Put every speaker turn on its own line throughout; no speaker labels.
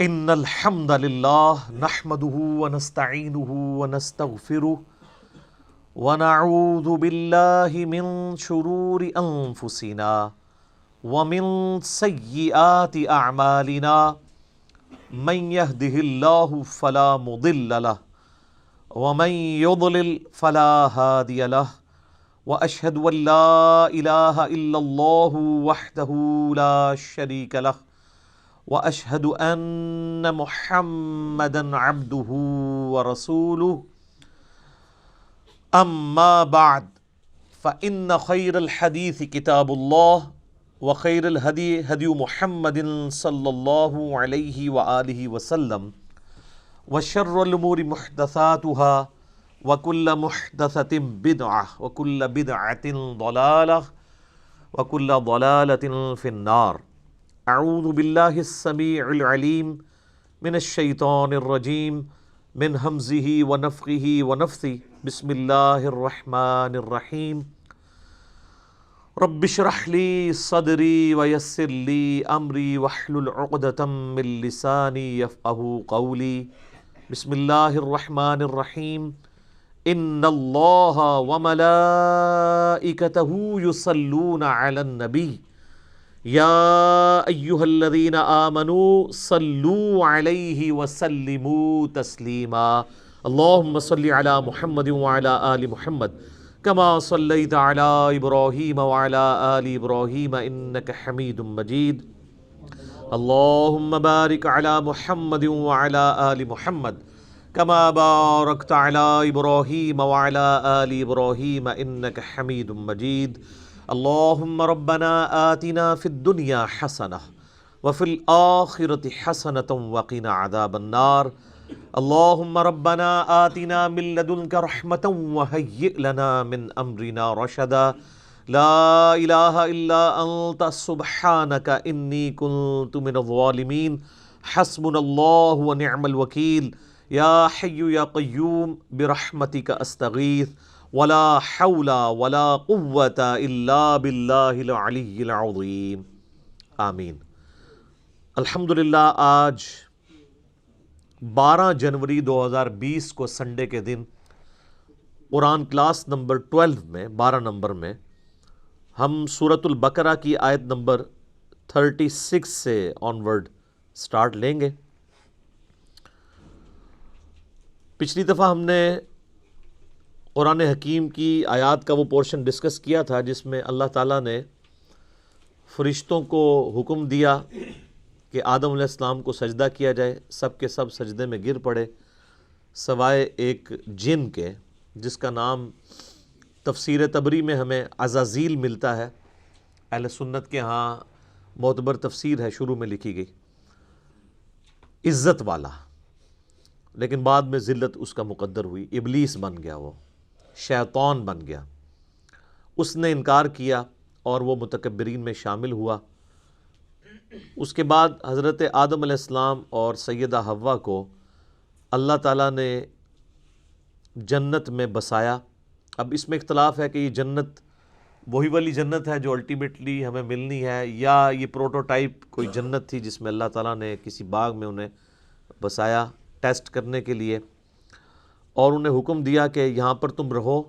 ان الحمد للہ نحمده ونستعینه ونستغفره ونعوذ باللہ من شرور انفسنا ومن سیئات اعمالنا من يهده اللہ فلا مضل له ومن يضلل فلا هادی له واشهد ان لا الہ الا اللہ وحدہ لا شریک له واشهد ان محمدا عبده ورسوله اما بعد فان خير الحديث كتاب الله وخير الهدي هدي محمد صلى الله عليه وآله وسلم وشر الامور محدثاتها وكل محدثة بدعة وكل بدعة ضلالة وكل ضلالة في النار. اعوذ باللہ السمیع العلیم من الشیطان الرجیم من ہمزہ ونفخہ ونفثہ بسم اللہ الرحمن الرحیم. رب اشرح لی صدری ویسر لی امری واحلل عقدۃ من لسانی یفقہوا قولی. بسم اللہ الرحمن الرحیم. ان اللہ وملائکتہ یصلون علی النبی یا ایہا الذین آمنوا صلوا علیہ وسلموا تسلیما. اللہم صل علی محمد وعلی آل محمد کما صلیت علی ابراہیم وعلی آل ابراہیم انک حمید مجید. اللہم بارک علی محمد وعلی آل محمد کما بارکت علی ابراہیم وعلی آل ابراہیم انک حمید مجید. اللہم ربنا آتنا فی الدنیا حسنہ وفی الآخرۃ حسنۃ وقنا عذاب النار. اللہم ربنا آتنا من لدنک رحمۃ وہیئ لنا من امرنا رشدا. لا الہ الا انت سبحانک انی کنت من الظالمین. حسبنا اللہ ونعم الوکیل. یا حی یا قیوم برحمتک استغیث ولا حول ولا قوة الا باللہ العلی العظیم. آمین. الحمدللہ آج 12 جنوری 2020 کو سنڈے کے دن قرآن کلاس نمبر 12 میں 12 نمبر میں ہم سورۃ البقرہ کی آیت نمبر 36 سے آنورڈ سٹارٹ لیں گے. پچھلی دفعہ ہم نے قرآن حکیم کی آیات کا وہ پورشن ڈسکس کیا تھا جس میں اللہ تعالیٰ نے فرشتوں کو حکم دیا کہ آدم علیہ السلام کو سجدہ کیا جائے. سب کے سب سجدے میں گر پڑے سوائے ایک جن کے جس کا نام تفسیر طبری میں ہمیں عزازیل ملتا ہے. اہل سنت کے ہاں معتبر تفسیر ہے, شروع میں لکھی گئی, عزت والا, لیکن بعد میں ذلت اس کا مقدر ہوئی. ابلیس بن گیا, وہ شیطان بن گیا. اس نے انکار کیا اور وہ متکبرین میں شامل ہوا. اس کے بعد حضرت آدم علیہ السلام اور سیدہ حوا کو اللہ تعالیٰ نے جنت میں بسایا. اب اس میں اختلاف ہے کہ یہ جنت وہی والی جنت ہے جو الٹیمیٹلی ہمیں ملنی ہے, یا یہ پروٹوٹائپ کوئی جنت تھی جس میں اللہ تعالیٰ نے کسی باغ میں انہیں بسایا ٹیسٹ کرنے کے لیے, اور انہیں حکم دیا کہ یہاں پر تم رہو,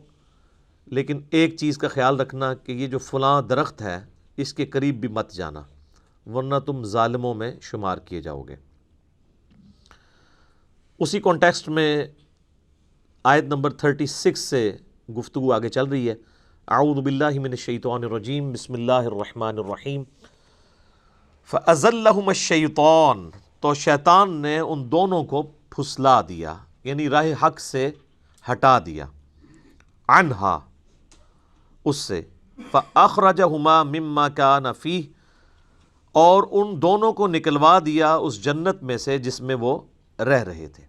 لیکن ایک چیز کا خیال رکھنا کہ یہ جو فلاں درخت ہے اس کے قریب بھی مت جانا ورنہ تم ظالموں میں شمار کیے جاؤ گے. اسی کانٹیکسٹ میں آیت نمبر 36 سے گفتگو آگے چل رہی ہے. اعوذ باللہ من الشیطان الرجیم. بسم اللہ الرحمن الرحیم. فَأَزَلَّهُمَ الشَّيْطَانُ, تو شیطان نے ان دونوں کو پھسلا دیا, یعنی راہ حق سے ہٹا دیا. عنہا, اس سے. فَأَخْرَجَهُمَا مِمَّا كَانَ فِيهِ, اور ان دونوں کو نکلوا دیا اس جنت میں سے جس میں وہ رہ رہے تھے.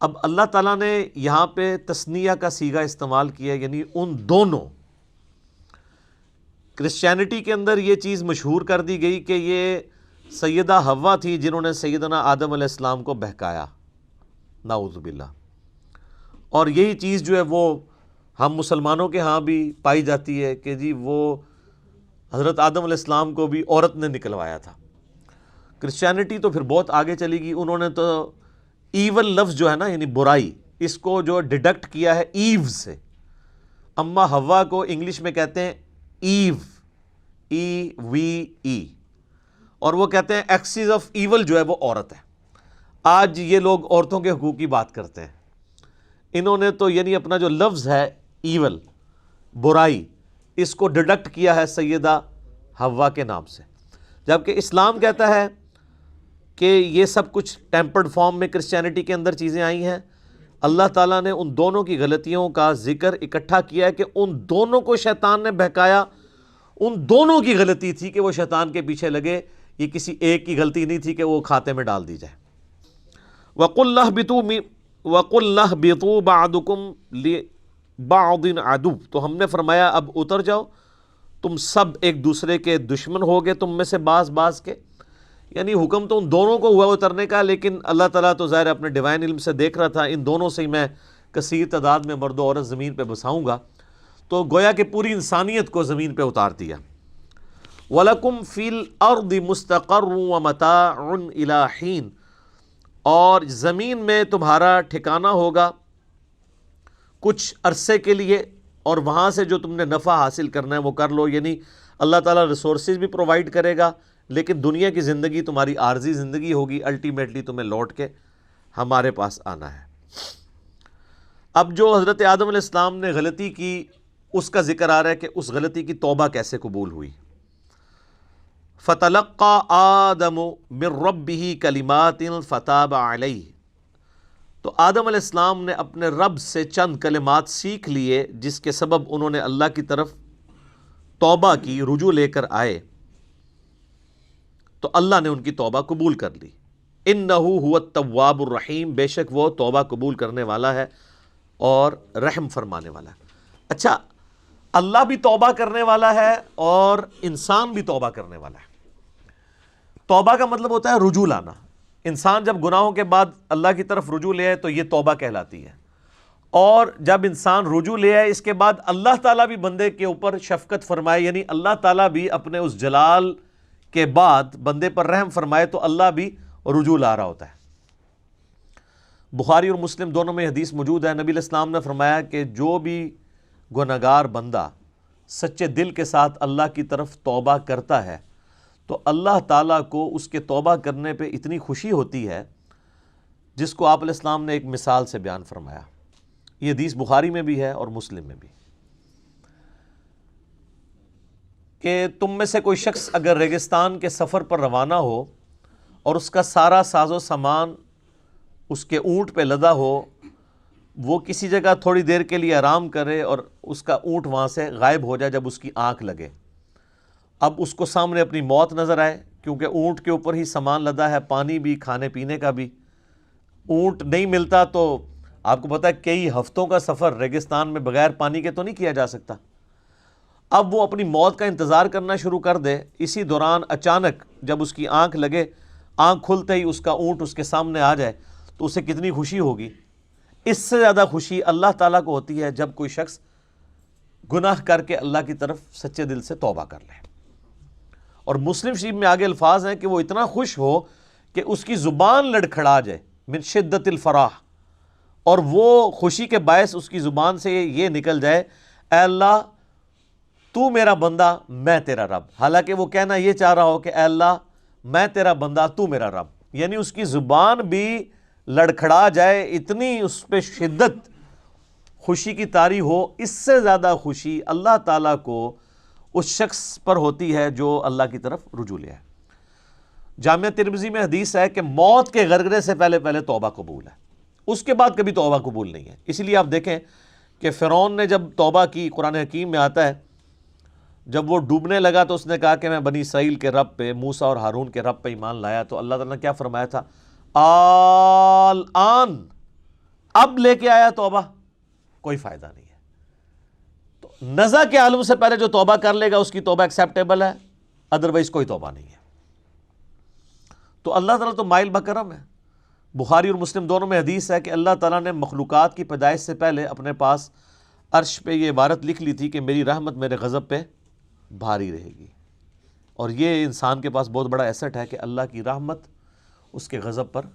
اب اللہ تعالیٰ نے یہاں پہ تثنیہ کا صیغہ استعمال کیا, یعنی ان دونوں. کرسچینٹی کے اندر یہ چیز مشہور کر دی گئی کہ یہ سیدہ حوا تھی جنہوں نے سیدنا آدم علیہ السلام کو بہکایا, نعوذ باللہ. اور یہی چیز جو ہے وہ ہم مسلمانوں کے ہاں بھی پائی جاتی ہے کہ جی وہ حضرت آدم علیہ السلام کو بھی عورت نے نکلوایا تھا. کرسچینٹی تو پھر بہت آگے چلی گئی، انہوں نے تو ایول لفظ جو ہے نا یعنی برائی، اس کو جو ڈیڈکٹ کیا ہے ایو سے. اما ہوا کو انگلش میں کہتے ہیں ایو، EVE، اور وہ کہتے ہیں ایکسس آف ایول جو ہے وہ عورت ہے. آج یہ لوگ عورتوں کے حقوق کی بات کرتے ہیں. انہوں نے تو یعنی اپنا جو لفظ ہے ایول، برائی، اس کو ڈیڈکٹ کیا ہے سیدہ حوا کے نام سے، جبکہ اسلام کہتا ہے کہ یہ سب کچھ ٹیمپرڈ فارم میں کرسچینٹی کے اندر چیزیں آئی ہیں. اللہ تعالیٰ نے ان دونوں کی غلطیوں کا ذکر اکٹھا کیا ہے کہ ان دونوں کو شیطان نے بہکایا. ان دونوں کی غلطی تھی کہ وہ شیطان کے پیچھے لگے، یہ کسی ایک کی غلطی نہیں تھی کہ وہ کھاتے میں ڈال دی جائے. وَقُلْ اهْبِطُوا بَعْضُكُمْ لِبَعْضٍ عَدُوٌّ، تو ہم نے فرمایا اب اتر جاؤ، تم سب ایک دوسرے کے دشمن ہوگے، تم میں سے بعض کے. یعنی حکم تو ان دونوں کو ہوا اترنے کا، لیکن اللہ تعالیٰ تو ظاہر اپنے ڈیوائن علم سے دیکھ رہا تھا ان دونوں سے ہی میں کثیر تعداد میں مرد و عورت زمین پہ بساؤں گا، تو گویا کہ پوری انسانیت کو زمین پہ اتار دیا. وَلَكُمْ فِي الْأَرْضِ مُسْتَقَرٌّ وَمَتَاعٌ إِلَىٰ حِينٍ، اور زمین میں تمہارا ٹھکانہ ہوگا کچھ عرصے کے لیے، اور وہاں سے جو تم نے نفع حاصل کرنا ہے وہ کر لو. یعنی اللہ تعالیٰ ریسورسز بھی پرووائڈ کرے گا، لیکن دنیا کی زندگی تمہاری عارضی زندگی ہوگی، الٹیمیٹلی تمہیں لوٹ کے ہمارے پاس آنا ہے. اب جو حضرت آدم علیہ السلام نے غلطی کی اس کا ذکر آ رہا ہے کہ اس غلطی کی توبہ کیسے قبول ہوئی. فَتَلَقَّى آدَمُ مِن رَبِّهِ كَلِمَاتٍ فَتَابَ عَلَيْهِ، تو آدم علیہ السلام نے اپنے رب سے چند کلمات سیکھ لیے جس کے سبب انہوں نے اللہ کی طرف توبہ کی، رجوع لے کر آئے، تو اللہ نے ان کی توبہ قبول کر لی. اِنَّهُ هُوَ التَّوَّابُ الرَّحِيمُ، بے شک وہ توبہ قبول کرنے والا ہے اور رحم فرمانے والا ہے. اچھا، اللہ بھی توبہ کرنے والا ہے اور انسان بھی توبہ کرنے والا ہے. توبہ کا مطلب ہوتا ہے رجوع لانا. انسان جب گناہوں کے بعد اللہ کی طرف رجوع لے آئے تو یہ توبہ کہلاتی ہے، اور جب انسان رجوع لے آئے اس کے بعد اللہ تعالیٰ بھی بندے کے اوپر شفقت فرمائے، یعنی اللہ تعالیٰ بھی اپنے اس جلال کے بعد بندے پر رحم فرمائے، تو اللہ بھی رجوع لا رہا ہوتا ہے. بخاری اور مسلم دونوں میں حدیث موجود ہے، نبی علیہ السلام نے فرمایا کہ جو بھی گنہگار بندہ سچے دل کے ساتھ اللہ کی طرف توبہ کرتا ہے تو اللہ تعالیٰ کو اس کے توبہ کرنے پہ اتنی خوشی ہوتی ہے جس کو آپ علیہ السلام نے ایک مثال سے بیان فرمایا. یہ حدیث بخاری میں بھی ہے اور مسلم میں بھی، کہ تم میں سے کوئی شخص اگر ریگستان کے سفر پر روانہ ہو اور اس کا سارا ساز و سامان اس کے اونٹ پہ لدا ہو، وہ کسی جگہ تھوڑی دیر کے لیے آرام کرے اور اس کا اونٹ وہاں سے غائب ہو جائے جب اس کی آنکھ لگے. اب اس کو سامنے اپنی موت نظر آئے، کیونکہ اونٹ کے اوپر ہی سامان لدا ہے، پانی بھی، کھانے پینے کا بھی. اونٹ نہیں ملتا تو آپ کو پتہ ہے کئی ہفتوں کا سفر ریگستان میں بغیر پانی کے تو نہیں کیا جا سکتا. اب وہ اپنی موت کا انتظار کرنا شروع کر دے، اسی دوران اچانک جب اس کی آنکھ لگے، آنکھ کھلتے ہی اس کا اونٹ اس کے سامنے آ جائے تو اسے کتنی خوشی ہوگی. اس سے زیادہ خوشی اللہ تعالیٰ کو ہوتی ہے جب کوئی شخص گناہ کر کے اللہ کی طرف سچے دل سے توبہ کر لے. اور مسلم شریف میں آگے الفاظ ہیں کہ وہ اتنا خوش ہو کہ اس کی زبان لڑکھڑا جائے، من شدت الفرح، اور وہ خوشی کے باعث اس کی زبان سے یہ نکل جائے، اے اللہ تو میرا بندہ میں تیرا رب. حالانکہ وہ کہنا یہ چاہ رہا ہو کہ اے اللہ میں تیرا بندہ تو میرا رب، یعنی اس کی زبان بھی لڑکھڑا جائے، اتنی اس پہ شدت خوشی کی طاری ہو. اس سے زیادہ خوشی اللہ تعالیٰ کو اس شخص پر ہوتی ہے جو اللہ کی طرف رجوع لے آئے. جامعہ ترمذی میں حدیث ہے کہ موت کے غرغرے سے پہلے توبہ قبول ہے، اس کے بعد کبھی توبہ قبول نہیں ہے. اسی لیے آپ دیکھیں کہ فرعون نے جب توبہ کی، قرآن حکیم میں آتا ہے جب وہ ڈوبنے لگا تو اس نے کہا کہ میں بنی اسرائیل کے رب پہ، موسیٰ اور ہارون کے رب پہ ایمان لایا، تو اللہ تعالیٰ نے کیا فرمایا تھا؟ الآن، اب لے کے آیا توبہ، کوئی فائدہ نہیں ہے. تو نزع کے عالم سے پہلے جو توبہ کر لے گا اس کی توبہ ایکسیپٹیبل ہے، ادروائز کوئی توبہ نہیں ہے. تو اللہ تعالیٰ تو مائل بکرم ہے. بخاری اور مسلم دونوں میں حدیث ہے کہ اللہ تعالیٰ نے مخلوقات کی پیدائش سے پہلے اپنے پاس عرش پہ یہ عبارت لکھ لی تھی کہ میری رحمت میرے غضب پہ بھاری رہے گی. اور یہ انسان کے پاس بہت بڑا ایسٹ ہے کہ اللہ کی رحمت اس کے غضب پر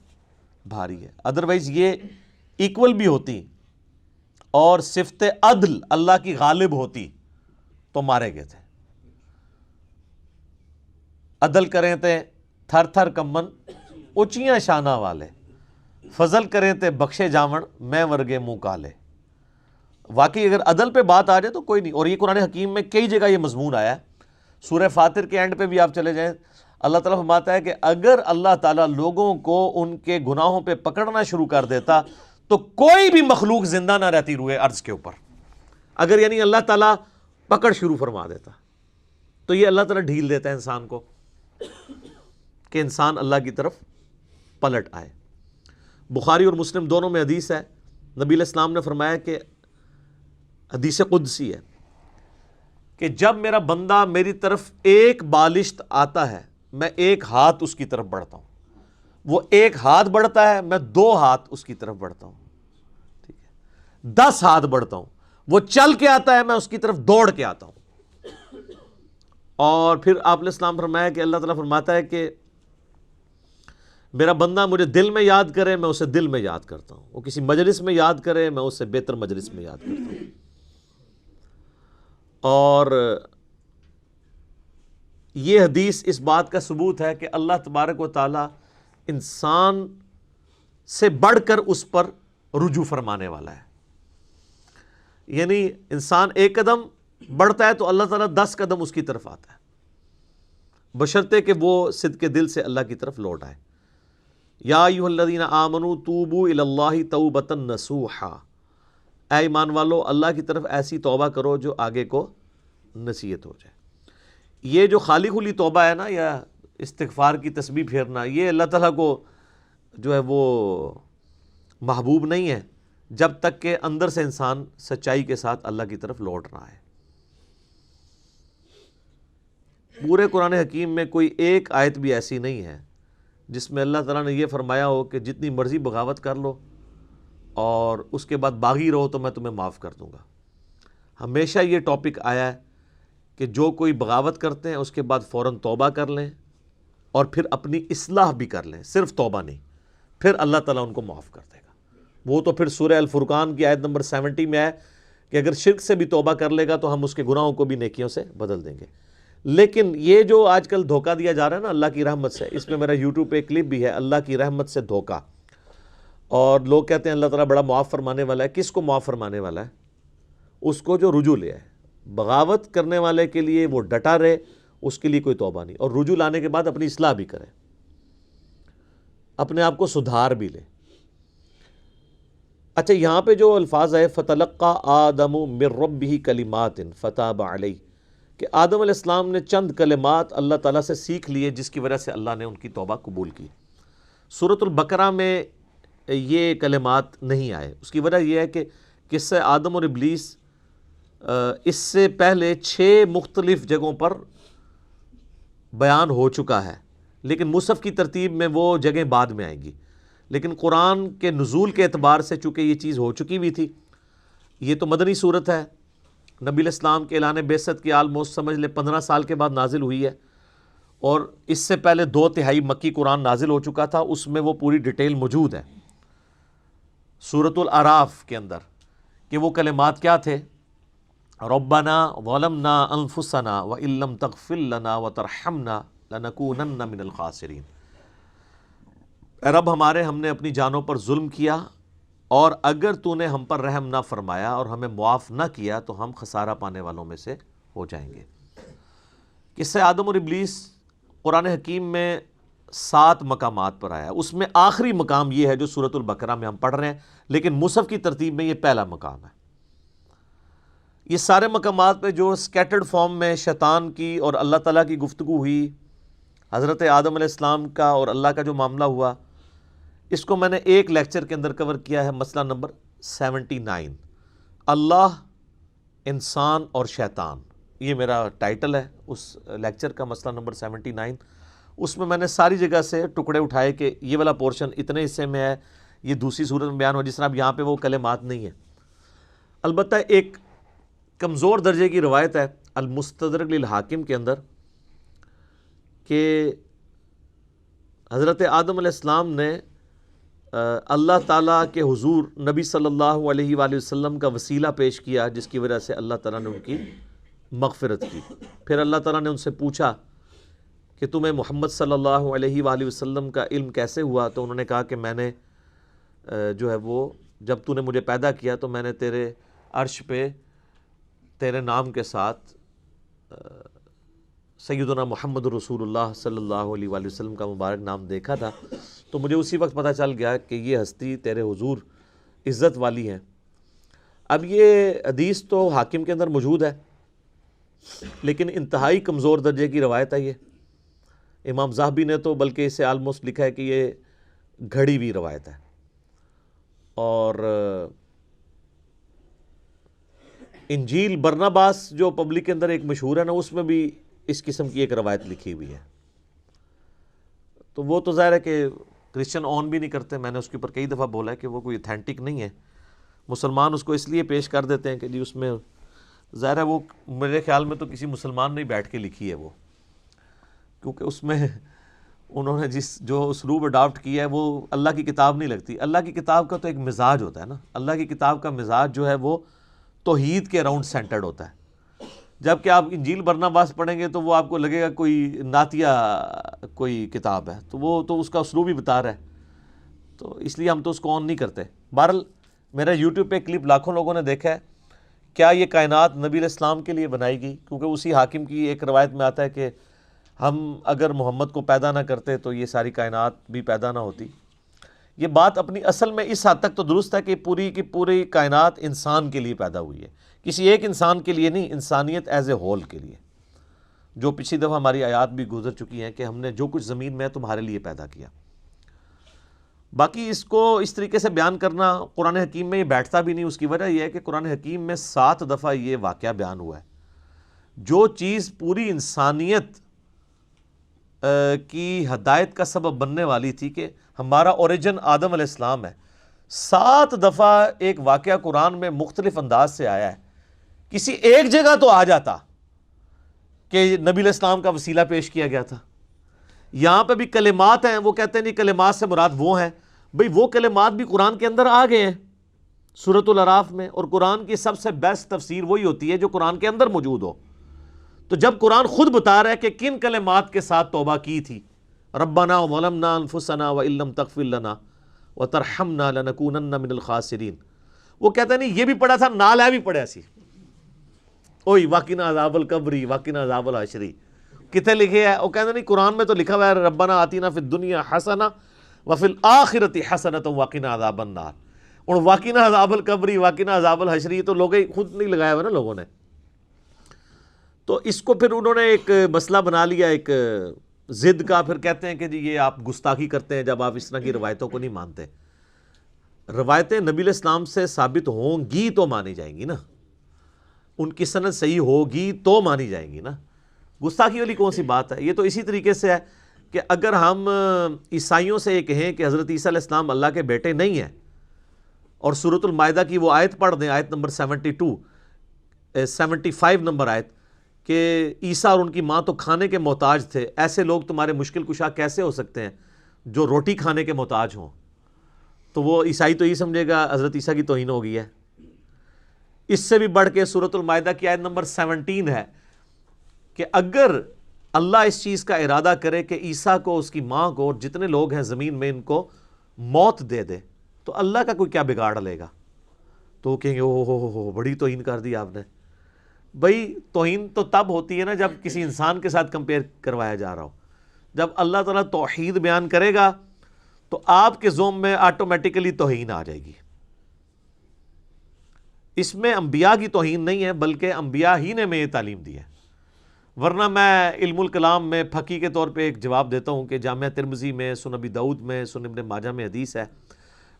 بھاری ہے. ادروائز یہ ایکول بھی ہوتی اور صفت عدل اللہ کی غالب ہوتی تو مارے گئے تھے. عدل کریں تے تھر تھر کمن اچیاں شانہ والے، فضل کریں تے بخشے جاون میں ورگے منہ کالے. واقعی اگر عدل پہ بات آ جائے تو کوئی نہیں. اور یہ قرآن حکیم میں کئی جگہ یہ مضمون آیا ہے. سورہ فاطر کے اینڈ پہ بھی آپ چلے جائیں، اللہ تعالیٰ فرماتا ہے کہ اگر اللہ تعالیٰ لوگوں کو ان کے گناہوں پہ پکڑنا شروع کر دیتا تو کوئی بھی مخلوق زندہ نہ رہتی روئے ارض کے اوپر. اگر یعنی اللہ تعالیٰ پکڑ شروع فرما دیتا تو یہ اللہ تعالیٰ ڈھیل دیتا ہے انسان کو کہ انسان اللہ کی طرف پلٹ آئے. بخاری اور مسلم دونوں میں حدیث ہے، نبی علیہ السلام نے فرمایا کہ حدیث قدسی ہے کہ جب میرا بندہ میری طرف ایک بالشت آتا ہے میں ایک ہاتھ اس کی طرف بڑھتا ہوں، وہ ایک ہاتھ بڑھتا ہے میں 2 ہاتھ اس کی طرف بڑھتا ہوں، ٹھیک ہے، 10 ہاتھ بڑھتا ہوں، وہ چل کے آتا ہے میں اس کی طرف دوڑ کے آتا ہوں. اور پھر آپ علیہ السلام فرمایا کہ اللہ تعالیٰ فرماتا ہے کہ میرا بندہ مجھے دل میں یاد کرے میں اسے دل میں یاد کرتا ہوں، وہ کسی مجلس میں یاد کرے میں اسے بہتر مجلس میں یاد کرتا ہوں. اور یہ حدیث اس بات کا ثبوت ہے کہ اللہ تبارک و تعالی انسان سے بڑھ کر اس پر رجوع فرمانے والا ہے. یعنی انسان ایک قدم بڑھتا ہے تو اللہ تعالیٰ 10 قدم اس کی طرف آتا ہے، بشرطے کہ وہ صدق دل سے اللہ کی طرف لوٹ آئے. یا ایھا الذین آمنوا توبوا الی اللہ توبۃ نصوحا، اے ایمان والو اللہ کی طرف ایسی توبہ کرو جو آگے کو نصیحت ہو جائے. یہ جو خالی خلی توبہ ہے نا یا استغفار کی تسبیح پھیرنا، یہ اللہ تعالیٰ کو جو ہے وہ محبوب نہیں ہے جب تک کہ اندر سے انسان سچائی کے ساتھ اللہ کی طرف لوٹ رہا ہے. پورے قرآن حکیم میں کوئی ایک آیت بھی ایسی نہیں ہے جس میں اللہ تعالیٰ نے یہ فرمایا ہو کہ جتنی مرضی بغاوت کر لو اور اس کے بعد باغی رہو تو میں تمہیں معاف کر دوں گا. ہمیشہ یہ ٹاپک آیا ہے کہ جو کوئی بغاوت کرتے ہیں اس کے بعد فوراً توبہ کر لیں اور پھر اپنی اصلاح بھی کر لیں، صرف توبہ نہیں، پھر اللہ تعالیٰ ان کو معاف کر دے گا. وہ تو پھر سورہ الفرقان کی آیت نمبر 70 میں ہے کہ اگر شرک سے بھی توبہ کر لے گا تو ہم اس کے گناہوں کو بھی نیکیوں سے بدل دیں گے. لیکن یہ جو آج کل دھوکہ دیا جا رہا ہے نا اللہ کی رحمت سے، اس میں میرا یوٹیوب پہ ایک کلپ بھی ہے، اللہ کی رحمت سے دھوکہ. اور لوگ کہتے ہیں اللہ تعالیٰ بڑا معاف فرمانے والا ہے. کس کو معاف فرمانے والا ہے؟ اس کو جو رجوع لے آئے. بغاوت کرنے والے کے لیے وہ ڈٹا رہے، اس کے لیے کوئی توبہ نہیں، اور رجوع لانے کے بعد اپنی اصلاح بھی کرے، اپنے آپ کو سدھار بھی لے. اچھا یہاں پہ جو الفاظ ہے فَتَلَقَّى آدَمُ مِن رَبِّهِ كَلِمَاتٍ فَتَابَ عَلَيْهِ، کہ آدم علیہ السلام نے چند کلمات اللہ تعالیٰ سے سیکھ لیے جس کی وجہ سے اللہ نے ان کی توبہ قبول کی. سورۃ البقرہ میں یہ کلمات نہیں آئے. اس کی وجہ یہ ہے کہ قصہ آدم اور ابلیس اس سے پہلے 6 مختلف جگہوں پر بیان ہو چکا ہے، لیکن مصحف کی ترتیب میں وہ جگہیں بعد میں آئیں گی. لیکن قرآن کے نزول کے اعتبار سے چونکہ یہ چیز ہو چکی بھی تھی، یہ تو مدنی صورت ہے، نبی علیہ السلام کے اعلان بعثت کی آلموسٹ سمجھ لے 15 سال کے بعد نازل ہوئی ہے، اور اس سے پہلے 2/3 مکی قرآن نازل ہو چکا تھا. اس میں وہ پوری ڈیٹیل موجود ہے سورۃ الاعراف کے اندر کہ وہ کلمات کیا تھے. ربنا ظلمنا انفسنا وان لم تغفر لنا وترحمنا لنکونن من الخاسرین، اے رب ہمارے ہم نے اپنی جانوں پر ظلم کیا اور اگر تو نے ہم پر رحم نہ فرمایا اور ہمیں معاف نہ کیا تو ہم خسارہ پانے والوں میں سے ہو جائیں گے. قصہ آدم اور ابلیس قرآن حکیم میں 7 مقامات پر آیا. اس میں آخری مقام یہ ہے جو سورۃ البقرہ میں ہم پڑھ رہے ہیں، لیکن مصحف کی ترتیب میں یہ پہلا مقام ہے. یہ سارے مقامات پہ جو سکیٹرڈ فارم میں شیطان کی اور اللہ تعالیٰ کی گفتگو ہوئی، حضرت آدم علیہ السلام کا اور اللہ کا جو معاملہ ہوا، اس کو میں نے ایک لیکچر کے اندر کور کیا ہے، مسئلہ نمبر 79، اللہ، انسان اور شیطان. یہ میرا ٹائٹل ہے اس لیکچر کا، مسئلہ نمبر 79. اس میں نے ساری جگہ سے ٹکڑے اٹھائے کہ یہ والا پورشن اتنے حصے میں ہے، یہ دوسری صورت میں بیان ہوا. جس طرح اب یہاں پہ وہ کلمات نہیں ہیں. البتہ ایک کمزور درجے کی روایت ہے المستدرک للحاکم کے اندر کہ حضرت آدم علیہ السلام نے اللہ تعالیٰ کے حضور نبی صلی اللہ علیہ وآلہ وسلم کا وسیلہ پیش کیا، جس کی وجہ سے اللہ تعالیٰ نے ان کی مغفرت کی۔ پھر اللہ تعالیٰ نے ان سے پوچھا کہ تمہیں محمد صلی اللہ علیہ وآلہ وسلم کا علم کیسے ہوا؟ تو انہوں نے کہا کہ میں نے جو ہے وہ جب تو نے مجھے پیدا کیا تو میں نے تیرے عرش پہ تیرے نام کے ساتھ سیدنا محمد رسول اللہ صلی اللہ علیہ وآلہ وسلم کا مبارک نام دیکھا تھا، تو مجھے اسی وقت پتہ چل گیا کہ یہ ہستی تیرے حضور عزت والی ہے۔ اب یہ حدیث تو حاکم کے اندر موجود ہے، لیکن انتہائی کمزور درجے کی روایت ہے۔ یہ امام ذہبی نے تو بلکہ اسے آلموسٹ لکھا ہے کہ یہ گھڑی ہوئی روایت ہے، اور انجیل برناباس جو پبلک کے اندر ایک مشہور ہے نا، اس میں بھی اس قسم کی ایک روایت لکھی ہوئی ہے۔ تو وہ تو ظاہر ہے کہ کرسچن آن بھی نہیں کرتے، میں نے اس کے اوپر کئی دفعہ بولا ہے کہ وہ کوئی اتھینٹک نہیں ہے۔ مسلمان اس کو اس لیے پیش کر دیتے ہیں کہ جی اس میں ظاہر ہے وہ میرے خیال میں تو کسی مسلمان نے بیٹھ کے لکھی ہے وہ، کیونکہ اس میں انہوں نے جو اسلوب اڈاپٹ کیا ہے وہ اللہ کی کتاب نہیں لگتی۔ اللہ کی کتاب کا تو ایک مزاج ہوتا ہے نا، اللہ کی کتاب کا مزاج جو ہے وہ توحید کے اراؤنڈ سینٹرڈ ہوتا ہے، جبکہ آپ انجیل برناباس پڑھیں گے تو وہ آپ کو لگے گا کوئی نعتیہ کوئی کتاب ہے، تو وہ تو اس کا اسلوب ہی بتا رہا ہے، تو اس لیے ہم تو اس کو آن نہیں کرتے۔ بہرحال میرا یوٹیوب پہ کلپ لاکھوں لوگوں نے دیکھا ہے۔ کیا یہ کائنات نبی علیہ السلام کے لیے بنائی گئی؟ کیونکہ اسی حاکم کی ایک روایت میں آتا ہے کہ ہم اگر محمد کو پیدا نہ کرتے تو یہ ساری کائنات بھی پیدا نہ ہوتی۔ یہ بات اپنی اصل میں اس حد تک تو درست ہے کہ پوری کی پوری کائنات انسان کے لیے پیدا ہوئی ہے، کسی ایک انسان کے لیے نہیں، انسانیت ایز اے ہول کے لیے، جو پچھلی دفعہ ہماری آیات بھی گزر چکی ہیں کہ ہم نے جو کچھ زمین میں ہے تمہارے لیے پیدا کیا۔ باقی اس کو اس طریقے سے بیان کرنا قرآن حکیم میں یہ بیٹھتا بھی نہیں۔ اس کی وجہ یہ ہے کہ قرآن حکیم میں 7 دفعہ یہ واقعہ بیان ہوا ہے۔ جو چیز پوری انسانیت کی ہدایت کا سبب بننے والی تھی کہ ہمارا اوریجن آدم علیہ السلام ہے، 7 دفعہ ایک واقعہ قرآن میں مختلف انداز سے آیا ہے۔ کسی ایک جگہ تو آ جاتا کہ نبی علیہ السلام کا وسیلہ پیش کیا گیا تھا۔ یہاں پہ بھی کلمات ہیں، وہ کہتے ہیں نہیں کلمات سے مراد وہ ہیں، بھئی وہ کلمات بھی قرآن کے اندر آ گئے ہیں سورۃ الاعراف میں، اور قرآن کی سب سے بیسٹ تفسیر وہی ہوتی ہے جو قرآن کے اندر موجود ہو۔ تو جب قرآن خود بتا رہا ہے کہ کن کلمات کے ساتھ توبہ کی تھی، ربنا ظلمنا انفسنا وان لم تغفر لنا وترحمنا لنکونن من الخاسرین، وہ کہتا ہے نہیں یہ بھی پڑھا تھا، نال ہے بھی پڑھا سی، اوئی وقنا عذاب القبر وقنا عذاب الحشر، کتنے لکھے ہے؟ وہ کہتے نہیں قرآن میں تو لکھا ہوا ہے ربنا آتینا فی الدنیا حسنہ وفی الآخرۃ حسنۃ وقنا عذاب النار، اور وقنا عذاب القبر وقنا عذاب الحشر تو لوگ خود نہیں لگایا ہوا نا لوگوں نے۔ تو اس کو پھر انہوں نے ایک مسئلہ بنا لیا، ایک ضد کا، پھر کہتے ہیں کہ جی یہ آپ گستاخی کرتے ہیں جب آپ اس طرح کی روایتوں کو نہیں مانتے۔ روایتیں نبی علیہ السلام سے ثابت ہوں گی تو مانی جائیں گی نا، ان کی سند صحیح ہوگی تو مانی جائیں گی نا، گستاخی والی کون سی بات ہے؟ یہ تو اسی طریقے سے ہے کہ اگر ہم عیسائیوں سے یہ کہیں کہ حضرت عیسیٰ علیہ السلام اللہ کے بیٹے نہیں ہیں، اور سورۃ المائدہ کی وہ آیت پڑھ دیں، آیت نمبر 75 نمبر آیت، کہ عیسیٰ اور ان کی ماں تو کھانے کے محتاج تھے، ایسے لوگ تمہارے مشکل کشا کیسے ہو سکتے ہیں جو روٹی کھانے کے محتاج ہوں؟ تو وہ عیسائی تو یہ سمجھے گا حضرت عیسیٰ کی توہین ہو گئی ہے۔ اس سے بھی بڑھ کے سورۃ المائدہ کی آیت نمبر 17 ہے کہ اگر اللہ اس چیز کا ارادہ کرے کہ عیسیٰ کو، اس کی ماں کو، اور جتنے لوگ ہیں زمین میں ان کو موت دے دے تو اللہ کا کوئی کیا بگاڑ لے گا؟ تو وہ کہیں گے او بڑی توہین کر دی آپ نے۔ بھئی توہین تو تب ہوتی ہے نا جب کسی انسان کے ساتھ کمپیئر کروایا جا رہا ہو۔ جب اللہ تعالیٰ توحید بیان کرے گا تو آپ کے ذوم میں آٹومیٹیکلی توہین آ جائے گی۔ اس میں انبیاء کی توہین نہیں ہے، بلکہ انبیاء ہی نے ہمیں یہ تعلیم دی ہے۔ ورنہ میں علم الکلام میں پھکی کے طور پہ ایک جواب دیتا ہوں کہ جامعہ ترمذی میں، سنن ابی داؤد میں، سنن ابن ماجہ میں حدیث ہے،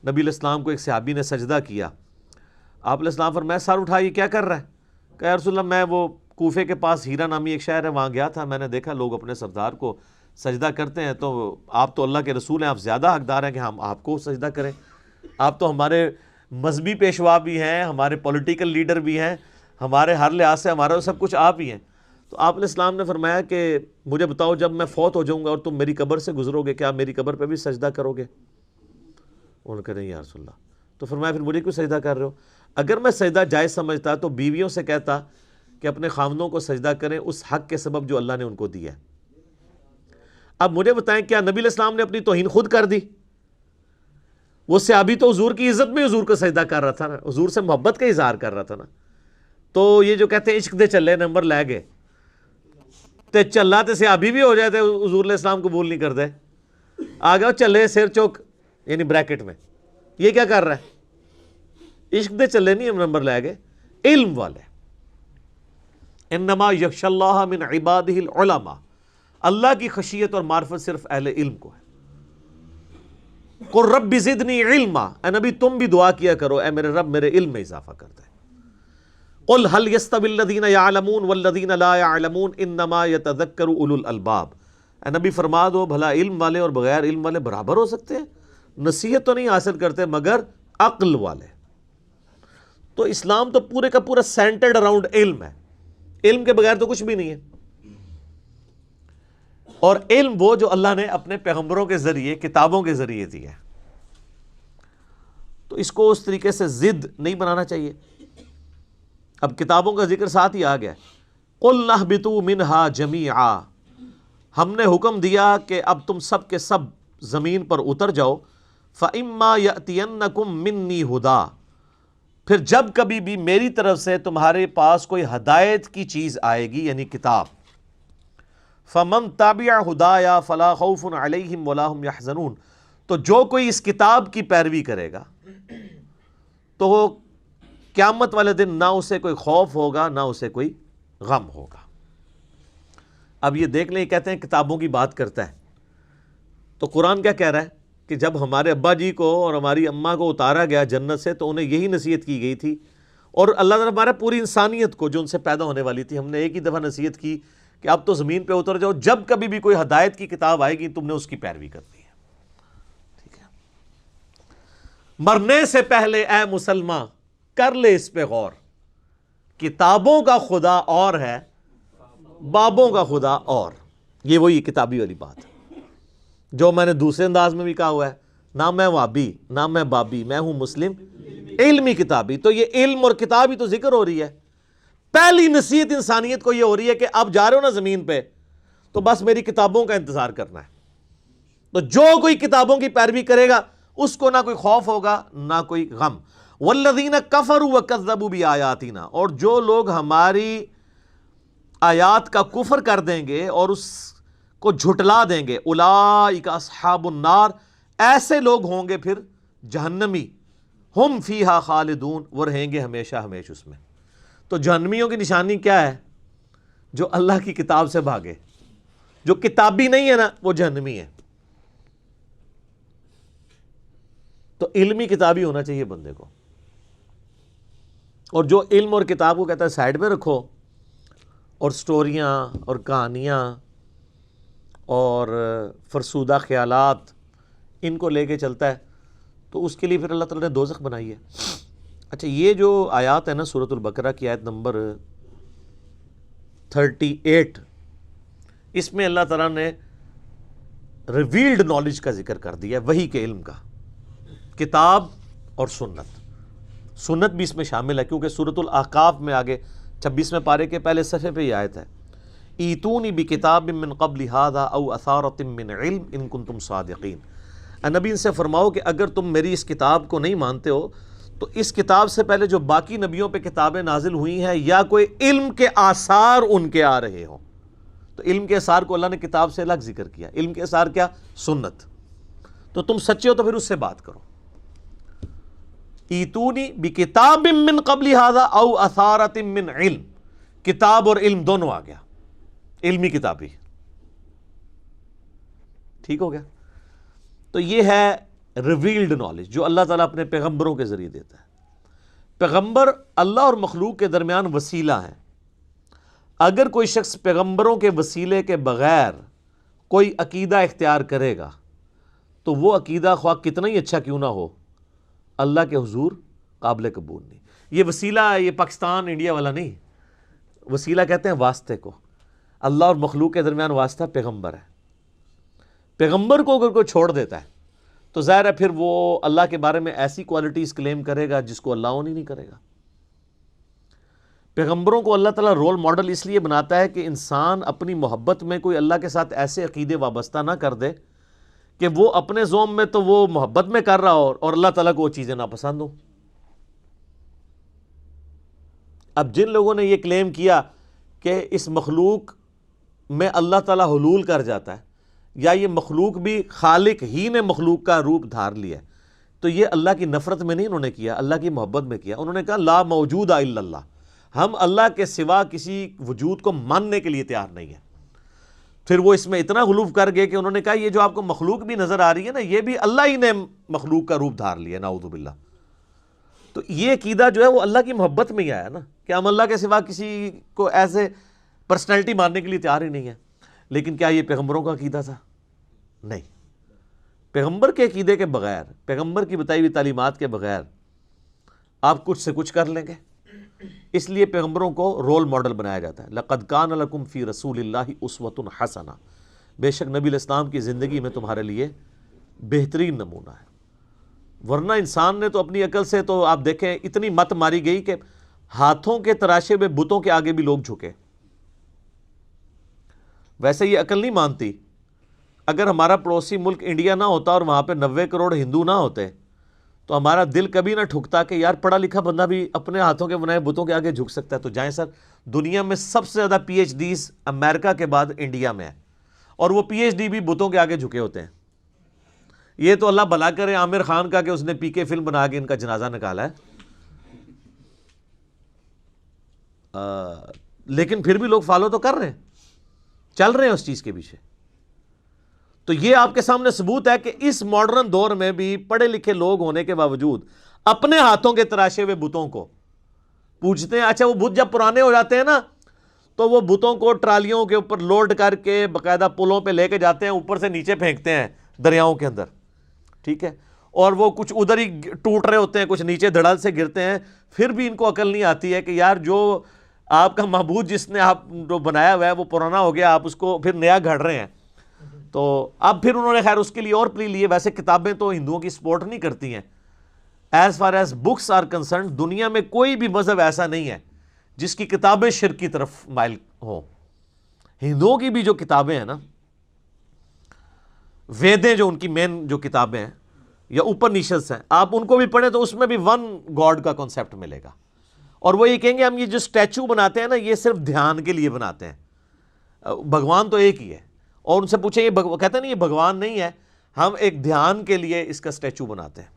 نبی علیہ السلام کو ایک صحابی نے سجدہ کیا، آپ علیہ السلام فرمایا سر اٹھا یہ کیا کر رہا ہے؟ کہ یا رسول اللہ میں وہ کوفے کے پاس ہیرا نامی ایک شہر ہے وہاں گیا تھا، میں نے دیکھا لوگ اپنے سردار کو سجدہ کرتے ہیں، تو آپ تو اللہ کے رسول ہیں، آپ زیادہ حقدار ہیں کہ ہم آپ کو سجدہ کریں، آپ تو ہمارے مذہبی پیشوا بھی ہیں، ہمارے پولیٹیکل لیڈر بھی ہیں، ہمارے ہر لحاظ سے ہمارا سب کچھ آپ ہی ہیں۔ تو آپ علیہ السلام نے فرمایا کہ مجھے بتاؤ جب میں فوت ہو جاؤں گا اور تم میری قبر سے گزرو گے کیا میری قبر پہ بھی سجدہ کرو گے؟ انہوں نے کہا نہیں یا رسول اللہ. تو فرمایا پھر مجھے کیوں سجدہ کر رہے ہو؟ اگر میں سجدہ جائز سمجھتا تو بیویوں سے کہتا کہ اپنے خاوندوں کو سجدہ کریں اس حق کے سبب جو اللہ نے ان کو دیا ہے. اب مجھے بتائیں کیا نبی علیہ السلام نے اپنی توہین خود کر دی؟ وہ صحابی تو حضور کی عزت میں حضور کو سجدہ کر رہا تھا نا, حضور سے محبت کا اظہار کر رہا تھا نا. تو یہ جو کہتے ہیں عشق دے چلے نمبر لے گئے تے چلا تے صحابی بھی ہو جائے تے حضور علیہ السلام قبول نہیں کرتے, آگے چلے سر چوک یعنی بریکٹ میں. یہ کیا کر رہا ہے؟ عشق دے چلے نہیں نمبر لے گئے, علم والے. انما یخشی اللہ من عبادہ العلماء, اللہ کی خشیت اور معرفت صرف اہل علم کو ہے. قل رب زدنی علما, اے نبی تم بھی دعا کیا کرو اے میرے رب میرے علم میں اضافہ کر دے. قل هل يستوي الذين يعلمون والذين لا يعلمون انما يتذكر اولو الالباب, اے نبی فرما دو بھلا علم والے اور بغیر علم والے برابر ہو سکتے ہیں؟ نصیحت تو نہیں حاصل کرتے مگر عقل والے. تو اسلام تو پورے کا پورا سینٹرڈ اراؤنڈ علم ہے, علم کے بغیر تو کچھ بھی نہیں ہے. اور علم وہ جو اللہ نے اپنے پیغمبروں کے ذریعے کتابوں کے ذریعے دیا ہے, تو اس کو اس طریقے سے ضد نہیں بنانا چاہیے. اب کتابوں کا ذکر ساتھ ہی آ گیا. قُلْ نَهْبِطُوا مِنْهَا جَمِيعًا, ہم نے حکم دیا کہ اب تم سب کے سب زمین پر اتر جاؤ. فَإِمَّا يَأْتِيَنَّكُمْ مِنِّي هُدًى, پھر جب کبھی بھی میری طرف سے تمہارے پاس کوئی ہدایت کی چیز آئے گی یعنی کتاب. فَمَن تَبِعَ هُدَايَا فَلَا خَوْفٌ عَلَيْهِمْ وَلَا هُمْ يَحْزَنُونَ, تو جو کوئی اس کتاب کی پیروی کرے گا تو وہ قیامت والے دن نہ اسے کوئی خوف ہوگا نہ اسے کوئی غم ہوگا. اب یہ دیکھ لیں, یہ کہتے ہیں کتابوں کی بات کرتا ہے, تو قرآن کیا کہہ رہا ہے کہ جب ہمارے ابا جی کو اور ہماری اماں کو اتارا گیا جنت سے تو انہیں یہی نصیحت کی گئی تھی, اور اللہ تعالیٰ ہمارا پوری انسانیت کو جو ان سے پیدا ہونے والی تھی ہم نے ایک ہی دفعہ نصیحت کی کہ اب تو زمین پہ اتر جاؤ, جب کبھی بھی کوئی ہدایت کی کتاب آئے گی تم نے اس کی پیروی کرنی ہے. ٹھیک ہے, مرنے سے پہلے اے مسلمان کر لے اس پہ غور, کتابوں کا خدا اور ہے بابوں کا خدا اور. یہ وہی کتابی والی بات ہے جو میں نے دوسرے انداز میں بھی کہا ہوا ہے, نہ میں وابی نہ میں بابی, میں ہوں مسلم علمی کتابی. تو یہ علم اور کتاب ہی تو ذکر ہو رہی ہے. پہلی نصیحت انسانیت کو یہ ہو رہی ہے کہ اب جا رہے ہو نا زمین پہ تو بس میری کتابوں کا انتظار کرنا ہے. تو جو کوئی کتابوں کی پیروی کرے گا اس کو نہ کوئی خوف ہوگا نہ کوئی غم. والذین کفروا وکذبوا بآیاتنا, اور جو لوگ ہماری آیات کا کفر کر دیں گے اور اس کو جھٹلا دیں گے, اولئک اصحاب النار, ایسے لوگ ہوں گے پھر جہنمی, ہم فیہا خالدون, وہ رہیں گے ہمیشہ ہمیش اس میں. تو جہنمیوں کی نشانی کیا ہے؟ جو اللہ کی کتاب سے بھاگے. جو کتابی نہیں ہے نا وہ جہنمی ہے. تو علمی کتابی ہونا چاہیے بندے کو, اور جو علم اور کتاب کو کہتا ہے سائڈ میں رکھو اور سٹوریاں اور کہانیاں اور فرسودہ خیالات ان کو لے کے چلتا ہے تو اس کے لیے پھر اللہ تعالیٰ نے دوزخ بنائی ہے. اچھا, یہ جو آیات ہے نا سورۃ البقرہ کی آیت نمبر 38, اس میں اللہ تعالیٰ نے ریویلڈ نالج کا ذکر کر دیا ہے, وحی کے علم کا, کتاب اور سنت. سنت بھی اس میں شامل ہے کیونکہ سورۃ الاحقاف میں آگے 26ویں پارے کے پہلے صفحے پہ یہ آیت ہے, ایتونی بکتاب من قبل ھذا او اثارۃ من علم ان کنتم صادقین. اے نبی ان سے فرماؤ کہ اگر تم میری اس کتاب کو نہیں مانتے ہو تو اس کتاب سے پہلے جو باقی نبیوں پہ کتابیں نازل ہوئی ہیں یا کوئی علم کے آثار ان کے آ رہے ہوں. تو علم کے آثار کو اللہ نے کتاب سے الگ ذکر کیا. علم کے آثار کیا؟ سنت. تو تم سچے ہو تو پھر اس سے بات کرو. ایتونی بکتاب من قبل ھذا او اثارۃ من علم, کتاب اور علم دونوں آ گیا, علمی کتابی. ٹھیک ہو گیا. تو یہ ہے ریویلڈ نالج جو اللہ تعالیٰ اپنے پیغمبروں کے ذریعے دیتا ہے. پیغمبر اللہ اور مخلوق کے درمیان وسیلہ ہیں. اگر کوئی شخص پیغمبروں کے وسیلے کے بغیر کوئی عقیدہ اختیار کرے گا تو وہ عقیدہ خواہ کتنا ہی اچھا کیوں نہ ہو اللہ کے حضور قابل قبول نہیں. یہ وسیلہ یہ پاکستان انڈیا والا نہیں, وسیلہ کہتے ہیں واسطے کو. اللہ اور مخلوق کے درمیان واسطہ پیغمبر ہے. پیغمبر کو اگر کوئی چھوڑ دیتا ہے تو ظاہر ہے پھر وہ اللہ کے بارے میں ایسی کوالٹیز کلیم کرے گا جس کو اللہ اون ہی نہیں کرے گا. پیغمبروں کو اللہ تعالیٰ رول ماڈل اس لیے بناتا ہے کہ انسان اپنی محبت میں کوئی اللہ کے ساتھ ایسے عقیدے وابستہ نہ کر دے کہ وہ اپنے زوم میں تو وہ محبت میں کر رہا ہو اور اللہ تعالیٰ کو وہ چیزیں ناپسند ہوں. اب جن لوگوں نے یہ کلیم کیا کہ اس مخلوق میں اللہ تعالیٰ حلول کر جاتا ہے یا یہ مخلوق بھی خالق ہی نے مخلوق کا روپ دھار لیا ہے، تو یہ اللہ کی نفرت میں نہیں انہوں نے کیا، اللہ کی محبت میں کیا. انہوں نے کہا لا موجود الا اللہ، ہم اللہ کے سوا کسی وجود کو ماننے کے لیے تیار نہیں ہیں. پھر وہ اس میں اتنا غلو کر گئے کہ انہوں نے کہا یہ جو آپ کو مخلوق بھی نظر آ رہی ہے نا، یہ بھی اللہ ہی نے مخلوق کا روپ دھار لیا، نعوذ باللہ. تو یہ عقیدہ جو ہے وہ اللہ کی محبت میں ہی آیا نا، کہ ہم اللہ کے سوا کسی کو ایسے پرسنالٹی ماننے کے لیے تیار ہی نہیں ہے. لیکن کیا یہ پیغمبروں کا عقیدہ تھا؟ نہیں. پیغمبر کے عقیدے کے بغیر، پیغمبر کی بتائی ہوئی تعلیمات کے بغیر آپ کچھ سے کچھ کر لیں گے. اس لیے پیغمبروں کو رول ماڈل بنایا جاتا ہے. لَقَدْ كَانَ لَكُمْ فِي رَسُولِ اللَّهِ أُسْوَةٌ حَسَنَةٌ، بے شک نبی الاسلام کی زندگی میں تمہارے لیے بہترین نمونہ ہے. ورنہ انسان نے تو اپنی عقل سے تو آپ دیکھیں اتنی مت ماری گئی کہ ہاتھوں کے تراشے ہوئے بتوں کے آگے بھی لوگ جھکے. ویسے یہ عقل نہیں مانتی. اگر ہمارا پڑوسی ملک انڈیا نہ ہوتا اور وہاں پہ 90 کروڑ ہندو نہ ہوتے تو ہمارا دل کبھی نہ ٹھکتا کہ یار پڑھا لکھا بندہ بھی اپنے ہاتھوں کے بنائے بتوں کے آگے جھک سکتا ہے. تو جائیں سر، دنیا میں سب سے زیادہ پی ایچ ڈیز امریکہ کے بعد انڈیا میں ہے، اور وہ پی ایچ ڈی بھی بتوں کے آگے جھکے ہوتے ہیں. یہ تو اللہ بھلا کرے عامر خان کا کہ اس نے پی کے فلم بنا کے ان کا جنازہ نکالا ہے. لیکن پھر بھی لوگ فالو تو کر رہے ہیں، چل رہے ہیں اس چیز کے پیچھے. تو یہ آپ کے سامنے ثبوت ہے کہ اس ماڈرن دور میں بھی پڑھے لکھے لوگ ہونے کے باوجود اپنے ہاتھوں کے تراشے ہوئے بتوں کو پوجتے ہیں. اچھا، وہ بت جب پرانے ہو جاتے ہیں نا تو وہ بتوں کو ٹرالیوں کے اوپر لوڈ کر کے باقاعدہ پلوں پہ لے کے جاتے ہیں، اوپر سے نیچے پھینکتے ہیں دریاؤں کے اندر، ٹھیک ہے. اور وہ کچھ ادھر ہی ٹوٹ رہے ہوتے ہیں، کچھ نیچے دھڑل سے گرتے ہیں. پھر بھی ان کو عقل نہیں آتی ہے کہ یار جو آپ کا معبود جس نے آپ جو بنایا ہوا ہے وہ پرانا ہو گیا، آپ اس کو پھر نیا گھڑ رہے ہیں. تو اب پھر انہوں نے خیر اس کے لیے اور پلی لیے. ویسے کتابیں تو ہندوؤں کی سپورٹ نہیں کرتی ہیں. As far as books are concerned دنیا میں کوئی بھی مذہب ایسا نہیں ہے جس کی کتابیں شرک کی طرف مائل ہوں. ہندوؤں کی بھی جو کتابیں ہیں نا، ویدیں جو ان کی مین جو کتابیں ہیں یا اپنیشدس ہیں، آپ ان کو بھی پڑھیں تو اس میں بھی ون گاڈ کا کنسیپٹ ملے گا. اور وہ یہ کہیں گے ہم یہ جو اسٹیچو بناتے ہیں نا یہ صرف دھیان کے لیے بناتے ہیں، بھگوان تو ایک ہی ہے. اور ان سے پوچھیں یہ کہتے ہیں نہیں یہ بھگوان نہیں ہے، ہم ایک دھیان کے لیے اس کا اسٹیچو بناتے ہیں.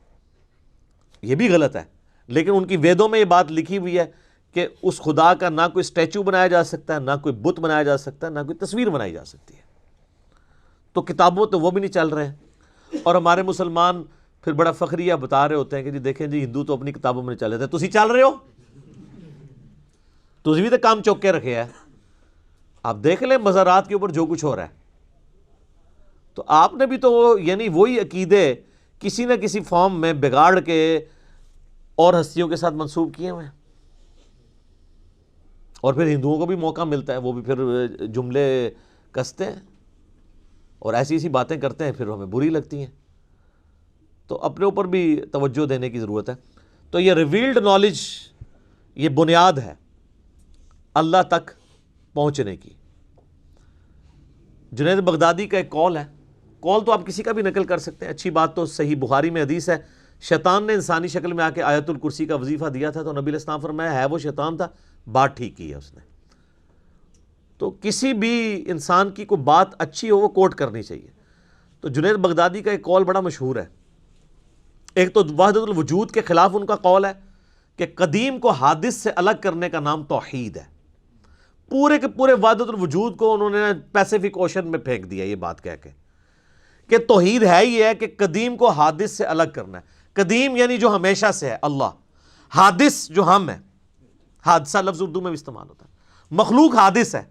یہ بھی غلط ہے. لیکن ان کی ویدوں میں یہ بات لکھی ہوئی ہے کہ اس خدا کا نہ کوئی اسٹیچو بنایا جا سکتا ہے، نہ کوئی بت بنایا جا سکتا ہے، نہ کوئی تصویر بنائی جا سکتی ہے. تو کتابوں تو وہ بھی نہیں چل رہے ہیں. اور ہمارے مسلمان پھر بڑا فخریہ بتا رہے ہوتے ہیں کہ جی دیکھیں جی ہندو تو اپنی کتابوں میں نہیں چل رہے تھے، تسی چل رہے ہو، تسی بھی تو کام چوک کے رکھے ہے. آپ دیکھ لیں مزارات کے اوپر جو کچھ ہو رہا ہے. تو آپ نے بھی تو یعنی وہی عقیدے کسی نہ کسی فارم میں بگاڑ کے اور ہستیوں کے ساتھ منسوب کیے ہوئے ہیں. اور پھر ہندوؤں کو بھی موقع ملتا ہے، وہ بھی پھر جملے کستے ہیں اور ایسی ایسی باتیں کرتے ہیں، پھر ہمیں بری لگتی ہیں. تو اپنے اوپر بھی توجہ دینے کی ضرورت ہے. تو یہ ریویلڈ نالج یہ بنیاد ہے اللہ تک پہنچنے کی. جنید بغدادی کا ایک قول ہے، قول تو آپ کسی کا بھی نقل کر سکتے ہیں. اچھی بات تو صحیح بخاری میں حدیث ہے، شیطان نے انسانی شکل میں آ کے آیت الکرسی کا وظیفہ دیا تھا تو نبی علیہ السلام فرمایا ہے وہ شیطان تھا، بات ٹھیک کی ہے اس نے. تو کسی بھی انسان کی کوئی بات اچھی ہو وہ کوٹ کرنی چاہیے. تو جنید بغدادی کا ایک قول بڑا مشہور ہے. ایک تو وحدت الوجود کے خلاف ان کا قول ہے کہ قدیم کو حادث سے الگ کرنے کا نام توحید ہے. پورے کے پورے وحدت الوجود کو انہوں نے پیسیفک اوشن میں پھینک دیا یہ بات کہہ کے کہ توحید ہے یہ ہے کہ قدیم کو حادث سے الگ کرنا ہے. قدیم یعنی جو ہمیشہ سے ہے اللہ، حادث جو ہم ہیں، حادثہ لفظ اردو میں بھی استعمال ہوتا ہے. مخلوق حادث ہے،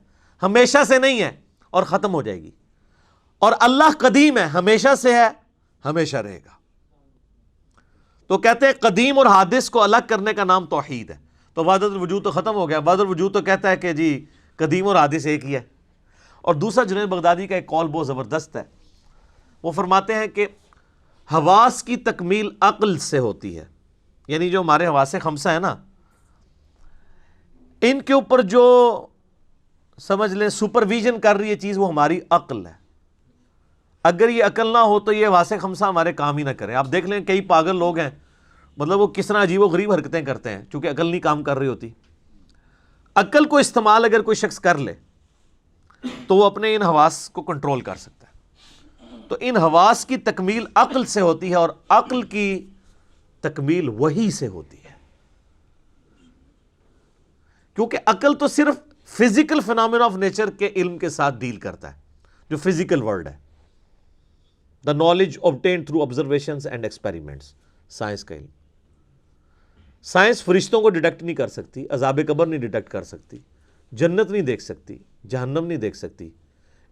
ہمیشہ سے نہیں ہے اور ختم ہو جائے گی. اور اللہ قدیم ہے، ہمیشہ سے ہے، ہمیشہ رہے گا. تو کہتے ہیں قدیم اور حادث کو الگ کرنے کا نام توحید ہے. تو وحدت الوجود تو ختم ہو گیا. وحدت الوجود تو کہتا ہے کہ جی قدیم اور حادث ایک ہی ہے. اور دوسرا جنید بغدادی کا ایک قول بہت زبردست ہے، وہ فرماتے ہیں کہ حواس کی تکمیل عقل سے ہوتی ہے، یعنی جو ہمارے حواس خمسہ ہیں نا، ان کے اوپر جو سمجھ لیں سپرویژن کر رہی ہے چیز وہ ہماری عقل ہے. اگر یہ عقل نہ ہو تو یہ حواس خمسہ ہمارے کام ہی نہ کریں. آپ دیکھ لیں کئی پاگل لوگ ہیں، مطلب وہ کس طرح عجیب و غریب حرکتیں کرتے ہیں چونکہ عقل نہیں کام کر رہی ہوتی. عقل کو استعمال اگر کوئی شخص کر لے تو وہ اپنے ان حواس کو کنٹرول کر سکتا ہے. تو ان حواس کی تکمیل عقل سے ہوتی ہے اور عقل کی تکمیل وحی سے ہوتی ہے، کیونکہ عقل تو صرف فزیکل فینامنا آف نیچر کے علم کے ساتھ ڈیل کرتا ہے، جو فزیکل ورلڈ ہے. The knowledge obtained through observations and experiments, science کا علم. سائنس فرشتوں کو ڈیٹیکٹ نہیں کر سکتی، عذاب قبر نہیں ڈیٹیکٹ کر سکتی، جنت نہیں دیکھ سکتی، جہنم نہیں دیکھ سکتی،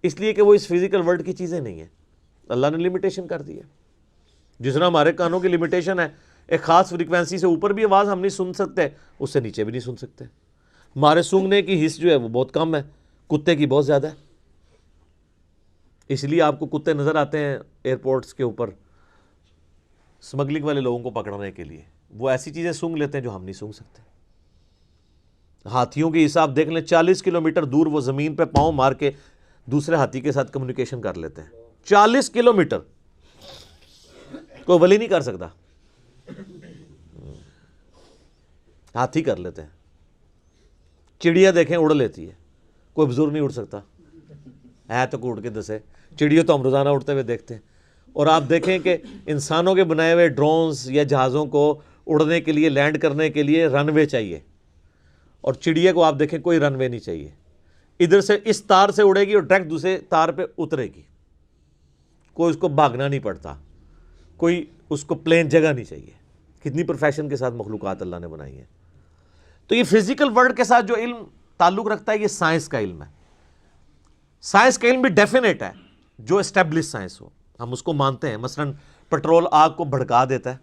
اس لیے کہ وہ اس فزیکل ورلڈ کی چیزیں نہیں ہیں. اللہ نے لمیٹیشن کر دی ہے. جس طرح ہمارے کانوں کی لمیٹیشن ہے، ایک خاص فریکوینسی سے اوپر بھی آواز ہم نہیں سن سکتے، اس سے نیچے بھی نہیں سن سکتے. ہمارے سونگنے کی حص جو ہے وہ بہت کم ہے، کتے کی بہت زیادہ ہے. اس لیے آپ کو کتے نظر آتے ہیں ایئرپورٹس کے اوپر سمگلنگ والے لوگوں کو پکڑنے کے لیے. وہ ایسی چیزیں سونگ لیتے ہیں جو ہم نہیں سونگ سکتے. ہاتھیوں کی حساب دیکھ لیں، 40 کلومیٹر دور وہ زمین پہ پاؤں مار کے دوسرے ہاتھی کے ساتھ کمیونیکیشن کر لیتے ہیں. 40 کلومیٹر کوئی ولی نہیں کر سکتا، ہاتھی کر لیتے ہیں. چڑیا دیکھیں اڑ لیتی ہے، کوئی بزرگ نہیں اڑ سکتا ہے تو کوئی اڑ کے دسے. چڑیوں تو ہم روزانہ اڑتے ہوئے دیکھتے ہیں. اور آپ دیکھیں کہ انسانوں کے بنائے ہوئے ڈرونز یا جہازوں کو اڑنے کے لیے، لینڈ کرنے کے لیے رن وے چاہیے، اور چڑیا کو آپ دیکھیں کوئی رن وے نہیں چاہیے. ادھر سے اس تار سے اڑے گی اور ڈائریکٹ دوسرے تار پہ اترے گی، کوئی اس کو بھاگنا نہیں پڑتا، کوئی اس کو پلین جگہ نہیں چاہیے. کتنی پروفیشن کے ساتھ مخلوقات اللہ نے بنائی ہیں. تو یہ فزیکل ورلڈ کے ساتھ جو علم تعلق رکھتا ہے یہ سائنس کا علم ہے. سائنس کا علم بھی ڈیفینیٹ ہے، جو اسٹیبلش سائنس ہو ہم اس کو مانتے ہیں. مثلا پٹرول آگ کو بھڑکا دیتا ہے،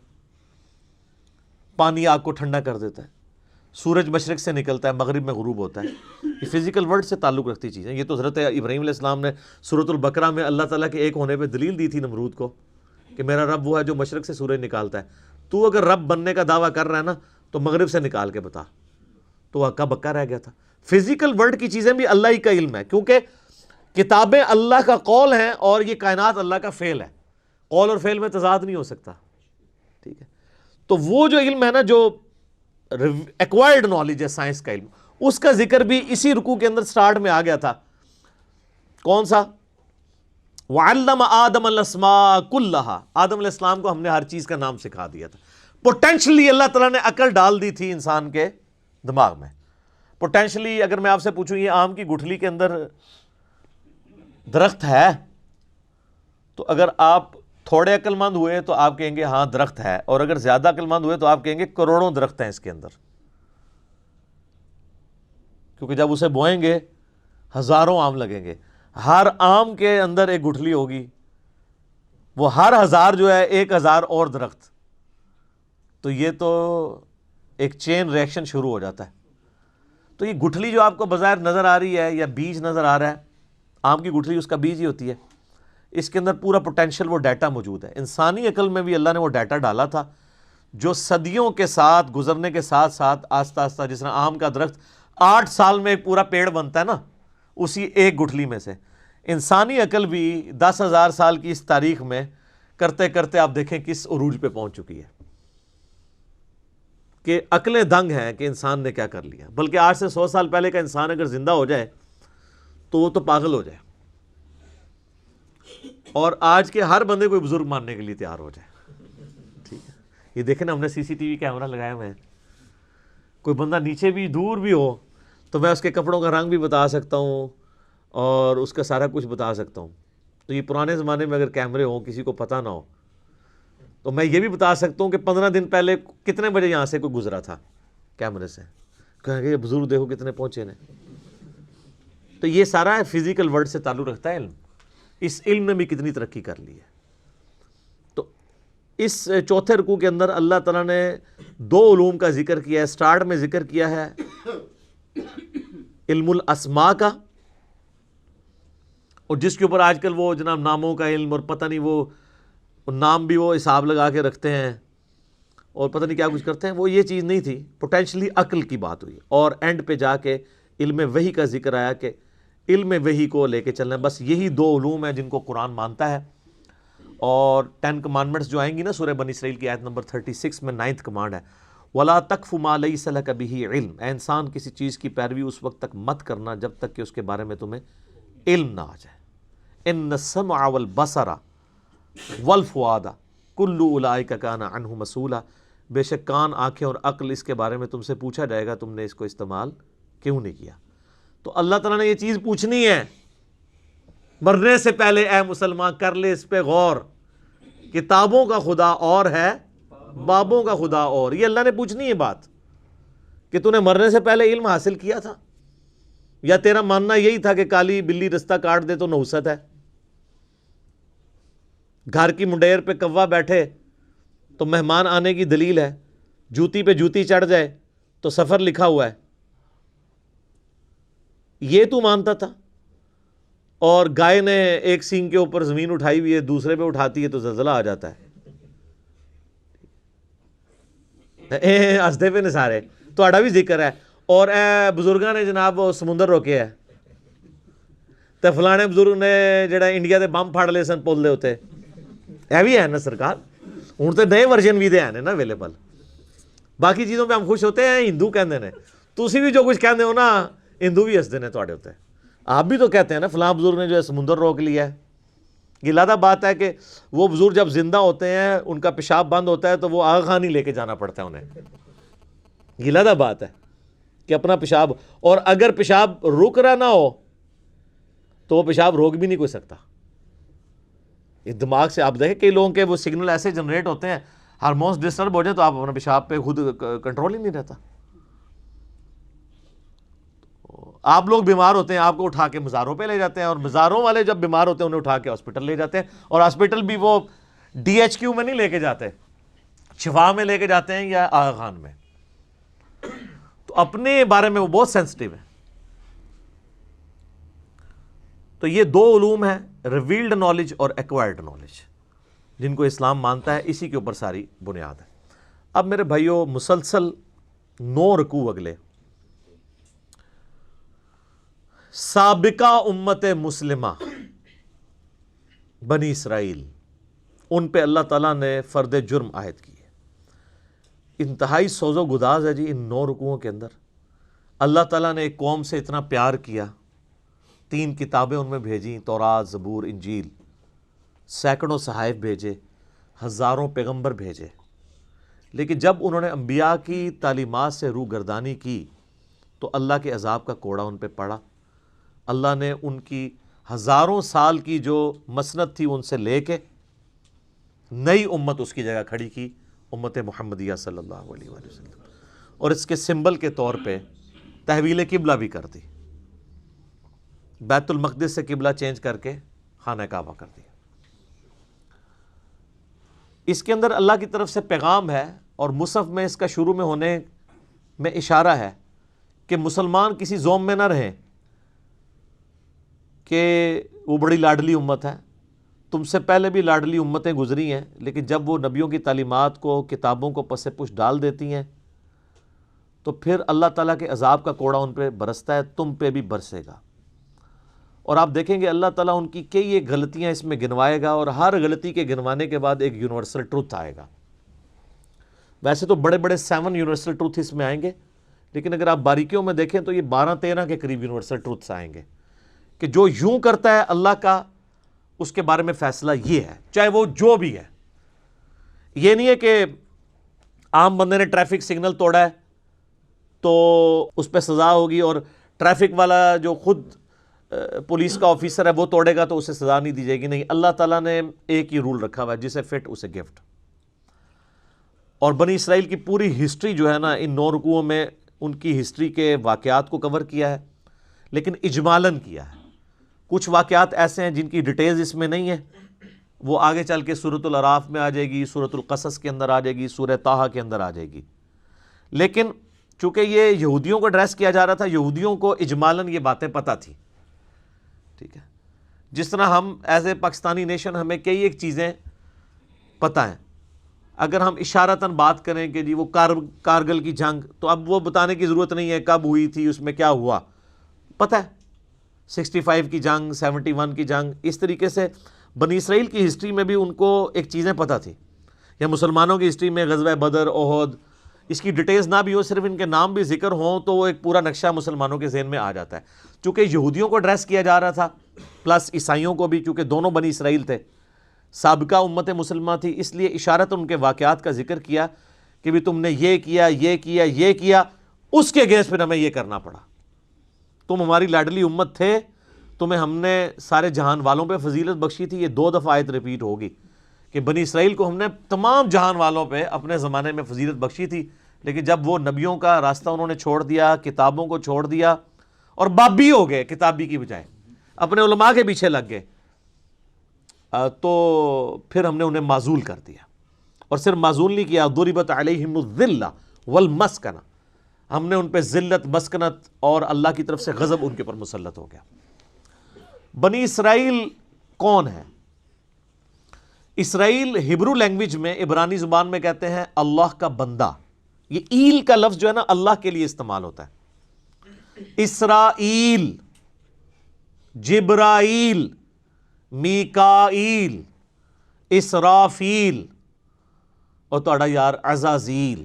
پانی آگ کو ٹھنڈا کر دیتا ہے، سورج مشرق سے نکلتا ہے مغرب میں غروب ہوتا ہے. یہ فزیکل ورلڈ سے تعلق رکھتی چیزیں. یہ تو حضرت ابراہیم علیہ السلام نے سورۃ البقرہ میں اللہ تعالیٰ کے ایک ہونے پہ دلیل دی تھی نمرود کو کہ میرا رب وہ ہے جو مشرق سے سورج نکالتا ہے. تو اگر رب بننے کا دعویٰ کر رہا ہے نا تو مغرب سے نکال کے بتا. تو ہکا بکا رہ گیا تھا. فزیکل ورلڈ کی چیزیں بھی اللہ ہی کا علم ہے، کیونکہ کتابیں اللہ کا قول ہیں اور یہ کائنات اللہ کا فعل ہے. قول اور فعل میں تضاد نہیں ہو سکتا. ٹھیک ہے، تو وہ جو علم ہے نا، جو ایکوائرڈ نالج ہے سائنس کا علم، اس کا ذکر بھی اسی رکوع کے اندر سٹارٹ میں آ گیا تھا. کون سا؟ وَعَلَّمَ آدَمَ الْأَسْمَاءَ كُلَّهَا. آدم علیہ السلام کو ہم نے ہر چیز کا نام سکھا دیا تھا. پوٹینشلی اللہ تعالیٰ نے عقل ڈال دی تھی انسان کے دماغ میں. پوٹینشلی اگر میں آپ سے پوچھوں یہ آم کی گٹھلی کے اندر درخت ہے، تو اگر آپ تھوڑے عقل مند ہوئے تو آپ کہیں گے ہاں درخت ہے، اور اگر زیادہ عقل مند ہوئے تو آپ کہیں گے کروڑوں درخت ہیں اس کے اندر. کیونکہ جب اسے بوئیں گے ہزاروں آم لگیں گے، ہر آم کے اندر ایک گٹھلی ہوگی، وہ ہر ہزار جو ہے 1000 اور درخت. تو یہ تو ایک چین ریئیکشن شروع ہو جاتا ہے. تو یہ گٹھلی جو آپ کو بظاہر نظر آ رہی ہے یا بیج نظر آ رہا ہے، آم کی گٹھلی اس کا بیج ہی ہوتی ہے. اس کے اندر پورا پوٹینشیل وہ ڈیٹا موجود ہے. انسانی عقل میں بھی اللہ نے وہ ڈیٹا ڈالا تھا جو صدیوں کے ساتھ گزرنے کے ساتھ ساتھ آہستہ آہستہ، جس طرح آم کا درخت 8 سال میں ایک پورا پیڑ بنتا ہے نا، اسی ایک گٹھلی میں سے انسانی عقل بھی 10,000 سال کی اس تاریخ میں کرتے کرتے آپ دیکھیں کس عروج پہ پہنچ چکی ہے کہ عقلیں دنگ ہیں کہ انسان نے کیا کر لیا. بلکہ آج سے 100 سال پہلے کا انسان اگر زندہ ہو جائے تو وہ تو پاگل ہو جائے، اور آج کے ہر بندے کوئی بزرگ ماننے کے لیے تیار ہو جائے. ٹھیک ہے، یہ دیکھیں نا، ہم نے CCTV کیمرہ لگائے ہوئے ہیں. کوئی بندہ نیچے بھی دور بھی ہو تو میں اس کے کپڑوں کا رنگ بھی بتا سکتا ہوں اور اس کا سارا کچھ بتا سکتا ہوں. تو یہ پرانے زمانے میں اگر کیمرے ہوں کسی کو پتہ نہ ہو تو میں یہ بھی بتا سکتا ہوں کہ 15 دن پہلے کتنے بجے یہاں سے کوئی گزرا تھا کیمرے سے. کہیں گے یہ بزرگ دیکھو کتنے پہنچے نے. تو یہ سارا فزیکل ورلڈ سے تعلق رکھتا ہے علم. اس علم نے بھی کتنی ترقی کر لی ہے. تو اس چوتھے رکوع کے اندر اللہ تعالیٰ نے 2 علوم کا ذکر کیا ہے. سٹارٹ میں ذکر کیا ہے علم الاسماء کا، اور جس کے اوپر آج کل وہ جناب ناموں کا علم اور پتہ نہیں وہ نام بھی وہ حساب لگا کے رکھتے ہیں اور پتہ نہیں کیا کچھ کرتے ہیں، وہ یہ چیز نہیں تھی، پوٹینشلی عقل کی بات ہوئی، اور اینڈ پہ جا کے علم وحی کا ذکر آیا کہ علم وحی کو لے کے چلنا ہے۔ بس یہی دو علوم ہیں جن کو قرآن مانتا ہے۔ اور 10 کمانڈمنٹس جو آئیں گی نا سورہ بنی اسرائیل کی آیت نمبر 36 میں 9th کمانڈ ہے، وَلَا تَقْفُ مَا لَيْسَ لَكَ بِهِ عِلْم، اے انسان کسی چیز کی پیروی اس وقت تک مت کرنا جب تک کہ اس کے بارے میں تمہیں علم نہ آ جائے۔ إِنَّ السَّمْعَ وَالْبَصَرَ وَالْفُؤَادَ كُلُّ أُولَٰئِكَ كَانَ عَنْهُ مَسْئُولًا، بے شک کان، آنکھیں اور عقل اس کے بارے میں تم سے پوچھا جائے گا تم نے اس کو استعمال کیوں نہیں کیا۔ تو اللہ تعالیٰ نے یہ چیز پوچھنی ہے مرنے سے پہلے۔ اے مسلمان کر لے اس پہ غور، کتابوں کا خدا اور ہے، بابوں کا خدا اور۔ یہ اللہ نے پوچھنی ہے بات کہ تو نے مرنے سے پہلے علم حاصل کیا تھا، یا تیرا ماننا یہی تھا کہ کالی بلی رستہ کاٹ دے تو نحوست ہے، گھر کی منڈیر پہ کوا بیٹھے تو مہمان آنے کی دلیل ہے، جوتی پہ جوتی چڑھ جائے تو سفر لکھا ہوا ہے، یہ تو مانتا تھا؟ اور گائے نے ایک سینگ کے اوپر زمین اٹھائی ہوئی ہے، دوسرے پہ اٹھاتی ہے تو زلزلہ آ جاتا ہے۔ ہسدے پہ نے سارے تہاڈا بھی ذکر ہے، اور اے بزرگاں نے جناب وہ سمندر روکے ہے، تے فلانے بزرگ نے جڑا انڈیا دے بم پھاڑ لے سن پل دے ہوتے، اے بھی ہے نا سرکار۔ ہوں تو نئے ورژن بھی دے ہیں نا اویلیبل۔ باقی چیزوں پہ ہم خوش ہوتے ہیں، ہندو کہندے نے، تسی بھی جو کچھ کہندے ہو نا ہندو بھی ہسدے نے تہاڈے ہوتے۔ آپ بھی تو کہتے ہیں نا فلاں بزرگ نے جو ہے سمندر روک لیا ہے۔ یہ لادہ بات ہے کہ وہ بزرگ جب زندہ ہوتے ہیں ان کا پیشاب بند ہوتا ہے تو وہ آغا خان ہی لے کے جانا پڑتا ہے انہیں۔ یہ لادہ بات ہے کہ اپنا پیشاب، اور اگر پیشاب رک رہا نہ ہو تو وہ پیشاب روک بھی نہیں کوئی سکتا۔ یہ دماغ سے آپ دیکھیں کئی لوگوں کے وہ سگنل ایسے جنریٹ ہوتے ہیں، ہارمونس ڈسٹرب ہو جائیں تو آپ اپنا پیشاب پہ خود کنٹرول ہی نہیں رہتا۔ آپ لوگ بیمار ہوتے ہیں، آپ کو اٹھا کے مزاروں پہ لے جاتے ہیں، اور مزاروں والے جب بیمار ہوتے ہیں انہیں اٹھا کے ہاسپٹل لے جاتے ہیں، اور ہاسپٹل بھی وہ DHQ میں نہیں لے کے جاتے، شفا میں لے کے جاتے ہیں یا آغا خان میں۔ تو اپنے بارے میں وہ بہت سینسٹیو ہے۔ تو یہ دو علوم ہیں، ریویلڈ نالج اور ایکوائرڈ نالج، جن کو اسلام مانتا ہے، اسی کے اوپر ساری بنیاد ہے۔ اب میرے بھائیوں مسلسل 9 رکوع اگلے، سابقہ امت مسلمہ بنی اسرائیل، ان پہ اللہ تعالیٰ نے فرد جرم عائد کی ہے۔ انتہائی سوز و گداز ہے جی ان 9 رکوعوں کے اندر۔ اللہ تعالیٰ نے ایک قوم سے اتنا پیار کیا، 3 کتابیں ان میں بھیجیں، تورات، زبور، انجیل، سینکڑوں صحائف بھیجے، ہزاروں پیغمبر بھیجے، لیکن جب انہوں نے انبیاء کی تعلیمات سے روگردانی کی تو اللہ کے عذاب کا کوڑا ان پہ پڑا۔ اللہ نے ان کی ہزاروں سال کی جو مسند تھی ان سے لے کے نئی امت اس کی جگہ کھڑی کی، امت محمدیہ صلی اللہ علیہ وآلہ وسلم، اور اس کے سمبل کے طور پہ تحویل قبلہ بھی کر دی، بیت المقدس سے قبلہ چینج کر کے خانہ کعبہ کر دیا۔ اس کے اندر اللہ کی طرف سے پیغام ہے، اور مصحف میں اس کا شروع میں ہونے میں اشارہ ہے کہ مسلمان کسی زوم میں نہ رہیں کہ وہ بڑی لاڈلی امت ہے۔ تم سے پہلے بھی لاڈلی امتیں گزری ہیں، لیکن جب وہ نبیوں کی تعلیمات کو، کتابوں کو پس پش ڈال دیتی ہیں تو پھر اللہ تعالیٰ کے عذاب کا کوڑا ان پہ برستا ہے، تم پہ بھی برسے گا۔ اور آپ دیکھیں گے اللہ تعالیٰ ان کی کئی ایک غلطیاں اس میں گنوائے گا، اور ہر غلطی کے گنوانے کے بعد ایک یونیورسل ٹروتھ آئے گا۔ ویسے تو بڑے بڑے 7 یونیورسل ٹروتھ اس میں آئیں گے، لیکن اگر آپ باریکیوں میں دیکھیں تو یہ 12-13 کے قریب یونیورسل ٹروتھس آئیں گے کہ جو یوں کرتا ہے اللہ کا اس کے بارے میں فیصلہ یہ ہے، چاہے وہ جو بھی ہے۔ یہ نہیں ہے کہ عام بندے نے ٹریفک سگنل توڑا ہے تو اس پہ سزا ہوگی، اور ٹریفک والا جو خود پولیس کا آفیسر ہے وہ توڑے گا تو اسے سزا نہیں دی جائے گی۔ نہیں، اللہ تعالیٰ نے ایک ہی رول رکھا ہوا ہے، جسے فٹ اسے گفٹ۔ اور بنی اسرائیل کی پوری ہسٹری جو ہے نا ان 9 رکوعوں میں ان کی ہسٹری کے واقعات کو کور کیا ہے، لیکن اجمالاً کیا ہے۔ کچھ واقعات ایسے ہیں جن کی ڈیٹیلز اس میں نہیں ہے، وہ آگے چل کے سورۃ الاعراف میں آ جائے گی، سورۃ القصص کے اندر آ جائے گی، سورہ طٰہٰ کے اندر آ جائے گی۔ لیکن چونکہ یہ یہودیوں کو ایڈریس کیا جا رہا تھا، یہودیوں کو اجمالاً یہ باتیں پتہ تھی، ٹھیک ہے۔ جس طرح ہم ایز اے پاکستانی نیشن ہمیں کئی ایک چیزیں پتہ ہیں، اگر ہم اشارتاً بات کریں کہ جی وہ کارگل کی جنگ، تو اب وہ بتانے کی ضرورت نہیں ہے کب ہوئی تھی، اس میں کیا ہوا، پتہ ہے 65 کی جنگ، 71 کی جنگ. اس طریقے سے بنی اسرائیل کی ہسٹری میں بھی ان کو ایک چیزیں پتہ تھی، یا مسلمانوں کی ہسٹری میں غزوہ بدر، احد، اس کی ڈیٹیلز نہ بھی ہو، صرف ان کے نام بھی ذکر ہوں تو وہ ایک پورا نقشہ مسلمانوں کے ذہن میں آ جاتا ہے. چونکہ یہودیوں کو ایڈریس کیا جا رہا تھا پلس عیسائیوں کو بھی، چونکہ دونوں بنی اسرائیل تھے، سابقہ امت مسلمہ تھی، اس لیے اشارت ان کے واقعات کا ذکر کیا کہ بھی تم نے یہ کیا، یہ کیا، یہ کیا، اس کے اگینسٹ پھر ہمیں یہ کرنا پڑا. تم ہماری لاڈلی امت تھے، تمہیں ہم نے سارے جہان والوں پہ فضیلت بخشی تھی. یہ 2 دفعہ آیت ریپیٹ ہوگی کہ بنی اسرائیل کو ہم نے تمام جہان والوں پہ اپنے زمانے میں فضیلت بخشی تھی، لیکن جب وہ نبیوں کا راستہ انہوں نے چھوڑ دیا، کتابوں کو چھوڑ دیا اور بابی ہو گئے کتابی کی بجائے، اپنے علماء کے پیچھے لگ گئے، تو پھر ہم نے انہیں معزول کر دیا. اور صرف معزول نہیں کیا، ضربت علیہم الذلہ والمسکنہ، ہم نے ان پہ ذلت، مسکنت اور اللہ کی طرف سے غضب ان کے پر مسلط ہو گیا. بنی اسرائیل کون ہے؟ اسرائیل ہبرو لینگویج میں، عبرانی زبان میں کہتے ہیں اللہ کا بندہ. یہ ایل کا لفظ جو ہے نا اللہ کے لیے استعمال ہوتا ہے. اسرائیل، جبرائیل، میکائیل، اسرافیل، اور توڑا یار عزازیل،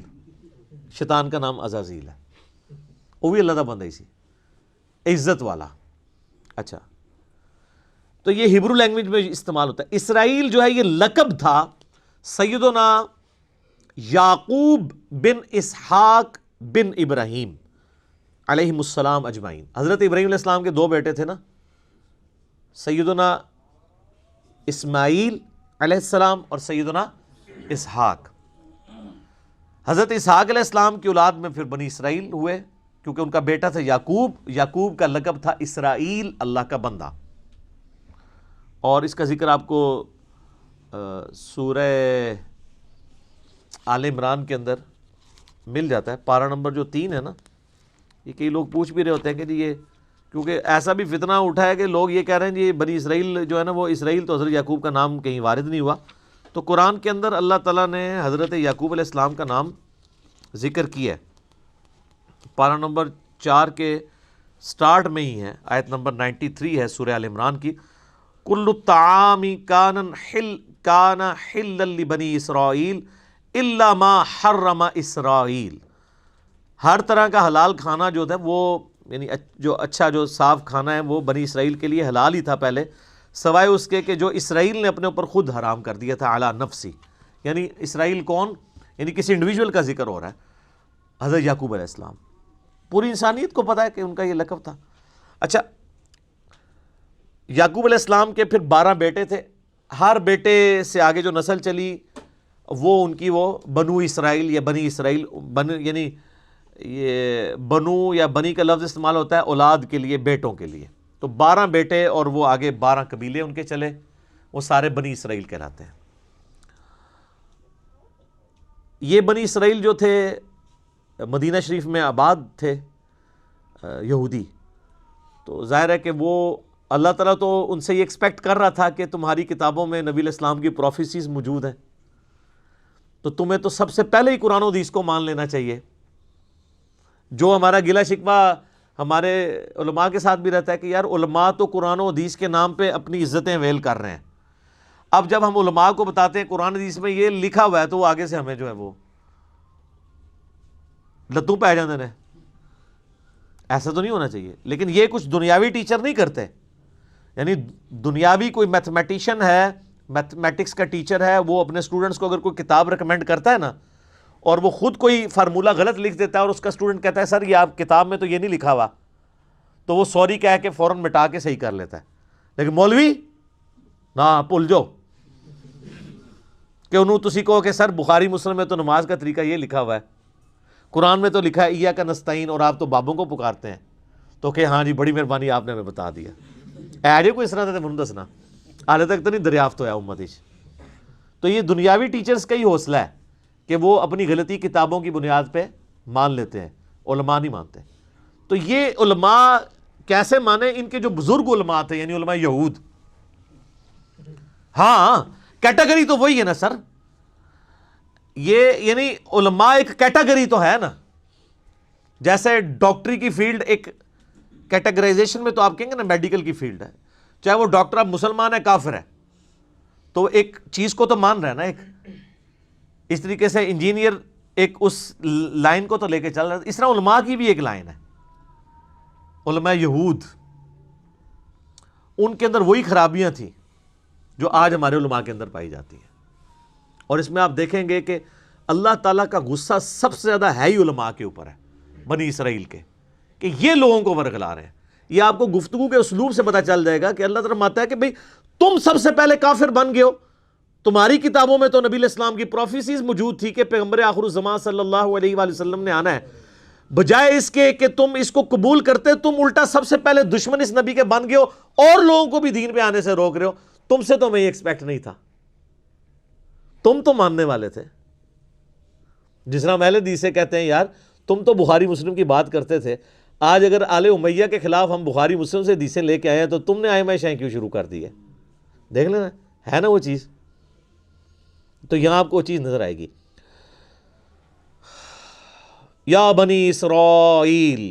شیطان کا نام عزازیل ہے، وہ بھی اللہ کا بندہ ہی سی، عزت والا. اچھا، تو یہ ہبرو لینگویج میں استعمال ہوتا ہے. اسرائیل جو ہے یہ لقب تھا سیدنا یعقوب بن اسحاق بن ابراہیم علیہم السلام اجمعین. حضرت ابراہیم علیہ السلام کے 2 بیٹے تھے نا، سیدنا اسماعیل علیہ السلام اور سیدنا اسحاق. حضرت اسحاق علیہ السلام کی اولاد میں پھر بنی اسرائیل ہوئے، کیونکہ ان کا بیٹا تھا یعقوب. یعقوب کا لقب تھا اسرائیل، اللہ کا بندہ. اور اس کا ذکر آپ کو سورہ آل عمران کے اندر مل جاتا ہے، پارہ نمبر جو 3 ہے نا. یہ کئی لوگ پوچھ بھی رہے ہوتے ہیں کہ جی یہ، کیونکہ ایسا بھی فتنہ اٹھا ہے کہ لوگ یہ کہہ رہے ہیں جی بنی اسرائیل جو ہے نا وہ اسرائیل، تو حضرت یعقوب کا نام کہیں وارد نہیں ہوا. تو قرآن کے اندر اللہ تعالیٰ نے حضرت یعقوب علیہ السلام کا نام ذکر کیا ہے، پارہ نمبر 4 کے سٹارٹ میں ہی ہے، آیت نمبر 93 ہے سورہ آل عمران کی. کل الطعام کان حلا لبنی اسرائیل الا ما حرم اسرائیل. ہر طرح کا حلال کھانا جو تھا وہ، یعنی جو اچھا جو صاف کھانا ہے وہ بنی اسرائیل کے لیے حلال ہی تھا پہلے، سوائے اس کے کہ جو اسرائیل نے اپنے اوپر خود حرام کر دیا تھا، علی نفسی. یعنی اسرائیل کون؟ یعنی کسی انڈیویجول کا ذکر ہو رہا ہے، حضرت یعقوب علیہ السلام. پوری انسانیت کو پتہ ہے کہ ان کا یہ لقب تھا. اچھا، یعقوب علیہ السلام کے پھر 12 بیٹے تھے. ہر بیٹے سے آگے جو نسل چلی وہ ان کی وہ بنو اسرائیل یا بنی اسرائیل، یعنی یہ بنو یا بنی کا لفظ استعمال ہوتا ہے اولاد کے لیے، بیٹوں کے لیے. تو 12 بیٹے اور وہ آگے 12 قبیلے ان کے چلے، وہ سارے بنی اسرائیل کہلاتے ہیں. یہ بنی اسرائیل جو تھے مدینہ شریف میں آباد تھے یہودی. تو ظاہر ہے کہ وہ اللہ تعالیٰ تو ان سے یہ ایکسپیکٹ کر رہا تھا کہ تمہاری کتابوں میں نبی علیہ السلام کی پروفیسیز موجود ہیں، تو تمہیں تو سب سے پہلے ہی قرآن و حدیث کو مان لینا چاہیے. جو ہمارا گلہ شکوہ ہمارے علماء کے ساتھ بھی رہتا ہے کہ یار علماء تو قرآن و حدیث کے نام پہ اپنی عزتیں ویل کر رہے ہیں. اب جب ہم علماء کو بتاتے ہیں قرآن حدیث میں یہ لکھا ہوا ہے، تو وہ آگے سے ہمیں جو ہے وہ لتوں پہ آ جاندے ہیں. ایسا تو نہیں ہونا چاہیے. لیکن یہ کچھ دنیاوی ٹیچر نہیں کرتے، یعنی دنیاوی کوئی میتھمیٹیشین ہے، میتھمیٹکس کا ٹیچر ہے، وہ اپنے اسٹوڈنٹس کو اگر کوئی کتاب ریکمینڈ کرتا ہے نا، اور وہ خود کوئی فارمولہ غلط لکھ دیتا ہے اور اس کا اسٹوڈنٹ کہتا ہے سر یہ آپ کتاب میں تو یہ نہیں لکھا ہوا، تو وہ سوری کہہ کے فوراً مٹا کے صحیح کر لیتا ہے. لیکن مولوی نہ بھول جاؤ کہ انہوں تسی کہو کہ سر بخاری مسلم میں تو نماز کا طریقہ یہ لکھا ہوا ہے، قرآن میں تو لکھا ہے ایاک نستعین، اور آپ تو بابوں کو پکارتے ہیں، تو کہ ہاں جی بڑی مہربانی آپ نے ہمیں بتا دیا. ایجے کوئی اس طرح تھا من دسنا حالے تک تو نہیں دریافت ہوا امت. تو یہ دنیاوی ٹیچرز کا ہی حوصلہ ہے کہ وہ اپنی غلطی کتابوں کی بنیاد پہ مان لیتے ہیں، علماء نہیں مانتے. تو یہ علماء کیسے مانے؟ ان کے جو بزرگ علماء تھے، یعنی علماء یہود، ہاں کیٹیگری تو وہی ہے نا سر، یہ یعنی علماء ایک کیٹیگری تو ہے نا، جیسے ڈاکٹری کی فیلڈ ایک کیٹیگرائزیشن میں تو آپ کہیں گے نا میڈیکل کی فیلڈ ہے، چاہے وہ ڈاکٹر اب مسلمان ہے کافر ہے تو ایک چیز کو تو مان رہا ہے نا، ایک اس طریقے سے انجینئر ایک اس لائن کو تو لے کے چل رہا ہے، اس طرح علماء کی بھی ایک لائن ہے، علماء یہود ان کے اندر وہی خرابیاں تھیں جو آج ہمارے علماء کے اندر پائی جاتی ہیں، اور اس میں آپ دیکھیں گے کہ اللہ تعالیٰ کا غصہ سب سے زیادہ ہے ہی علماء کے اوپر ہے، بنی اسرائیل کے، کہ یہ لوگوں کو ورگلا رہے ہیں۔ یہ آپ کو گفتگو کے اسلوب سے پتہ چل جائے گا کہ اللہ تعالیٰ فرماتا ہے کہ بھئی تم سب سے پہلے کافر بن گئے ہو، تمہاری کتابوں میں تو نبی علیہ السلام کی پروفیسیز موجود تھی کہ پیغمبر آخر الزمان صلی اللہ علیہ وآلہ وسلم نے آنا ہے، بجائے اس کے کہ تم اس کو قبول کرتے تم الٹا سب سے پہلے دشمن اس نبی کے بن گئے ہو اور لوگوں کو بھی دین پہ آنے سے روک رہے ہو۔ تم سے تو میں یہ ایکسپیکٹ نہیں تھا، تم تو ماننے والے تھے۔ جس طرح اہل حدیث سے کہتے ہیں یار تم تو بخاری مسلم کی بات کرتے تھے، آج اگر آل امیہ کے خلاف ہم بخاری مسلم سے حدیثیں لے کے آئے ہیں تو تم نے ائمہ شیعہ کیوں شروع کر دی ہے؟ دیکھ لینا ہے نا وہ چیز، تو یہاں آپ کو وہ چیز نظر آئے گی۔ یا بنی اسرائیل،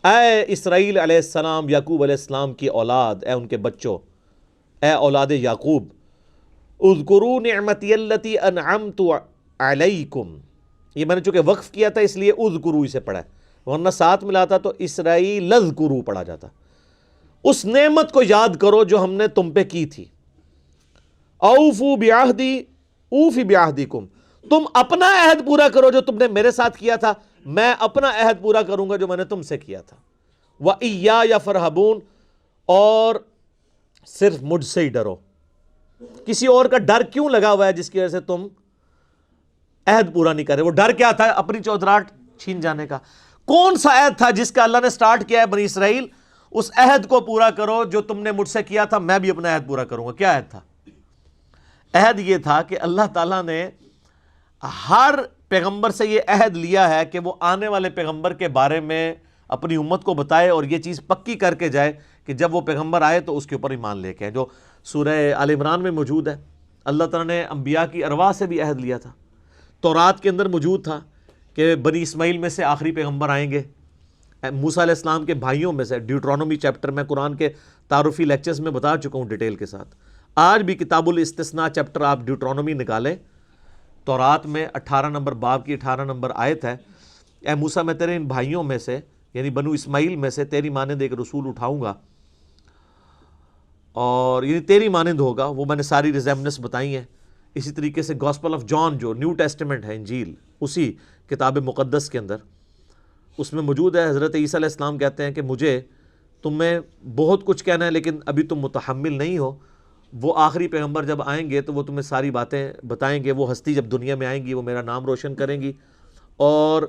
اے اسرائیل علیہ السلام، یعقوب علیہ السلام کی اولاد، اے ان کے بچوں، اے اولاد یعقوب، اذکروا نعمتی التی انعمت علیکم، یہ میں نے چونکہ وقف کیا تھا اس لیے اذکروا اسے پڑھا ہے، ورنہ ساتھ ملاتا تو اسرائیل اذکروا پڑھا جاتا۔ اس نعمت کو یاد کرو جو ہم نے تم پہ کی تھی۔ اوفوا بعہدی اوفی بعہدکم، تم اپنا عہد پورا کرو جو تم نے میرے ساتھ کیا تھا، میں اپنا عہد پورا کروں گا جو میں نے تم سے کیا تھا۔ وَإِيَّايَ فَارْهَبُونَ، اور صرف مجھ سے ہی ڈرو۔ کسی اور کا ڈر کیوں لگا ہوا ہے جس کی وجہ سے تم عہد پورا نہیں کر رہے؟ وہ ڈر کیا تھا؟ اپنی چودراہٹ چھین جانے کا۔ کون سا عہد تھا جس کا اللہ نے سٹارٹ کیا ہے بنی اسرائیل؟ اس عہد کو پورا کرو جو تم نے مجھ سے کیا تھا، میں بھی اپنا عہد پورا کروں گا۔ کیا عہد تھا؟ عہد یہ تھا کہ اللہ تعالیٰ نے ہر پیغمبر سے یہ عہد لیا ہے کہ وہ آنے والے پیغمبر کے بارے میں اپنی امت کو بتائے اور یہ چیز پکی کر کے جائے کہ جب وہ پیغمبر آئے تو اس کے اوپر ایمان لے کے، جو سورہ آل عمران میں موجود ہے۔ اللہ تعالیٰ نے انبیاء کی ارواح سے بھی عہد لیا تھا، تورات کے اندر موجود تھا کہ بنی اسماعیل میں سے آخری پیغمبر آئیں گے، موسیٰ علیہ السلام کے بھائیوں میں سے۔ ڈیوٹرانومی چیپٹر میں قرآن کے تعارفی لیکچرز میں بتا چکا ہوں ڈیٹیل کے ساتھ۔ آج بھی کتاب الاستثناء چیپٹر آپ ڈیوٹرانومی نکالیں، تورات میں 18 نمبر باب کی 18 نمبر آیت ہے، اے موسیٰ میں تیرے ان بھائیوں میں سے یعنی بنو اسماعیل میں سے تیری مانند ایک رسول اٹھاؤں گا، اور یعنی تیری مانند ہوگا۔ وہ میں نے ساری ریزیمنس بتائی ہیں۔ اسی طریقے سے گاسپل آف جان جو نیو ٹیسٹمنٹ ہے، انجیل، اسی کتاب مقدس کے اندر اس میں موجود ہے۔ حضرت عیسیٰ علیہ السلام کہتے ہیں کہ مجھے تمہیں بہت کچھ کہنا ہے لیکن ابھی تم متحمل نہیں ہو، وہ آخری پیغمبر جب آئیں گے تو وہ تمہیں ساری باتیں بتائیں گے، وہ ہستی جب دنیا میں آئیں گی وہ میرا نام روشن کریں گی اور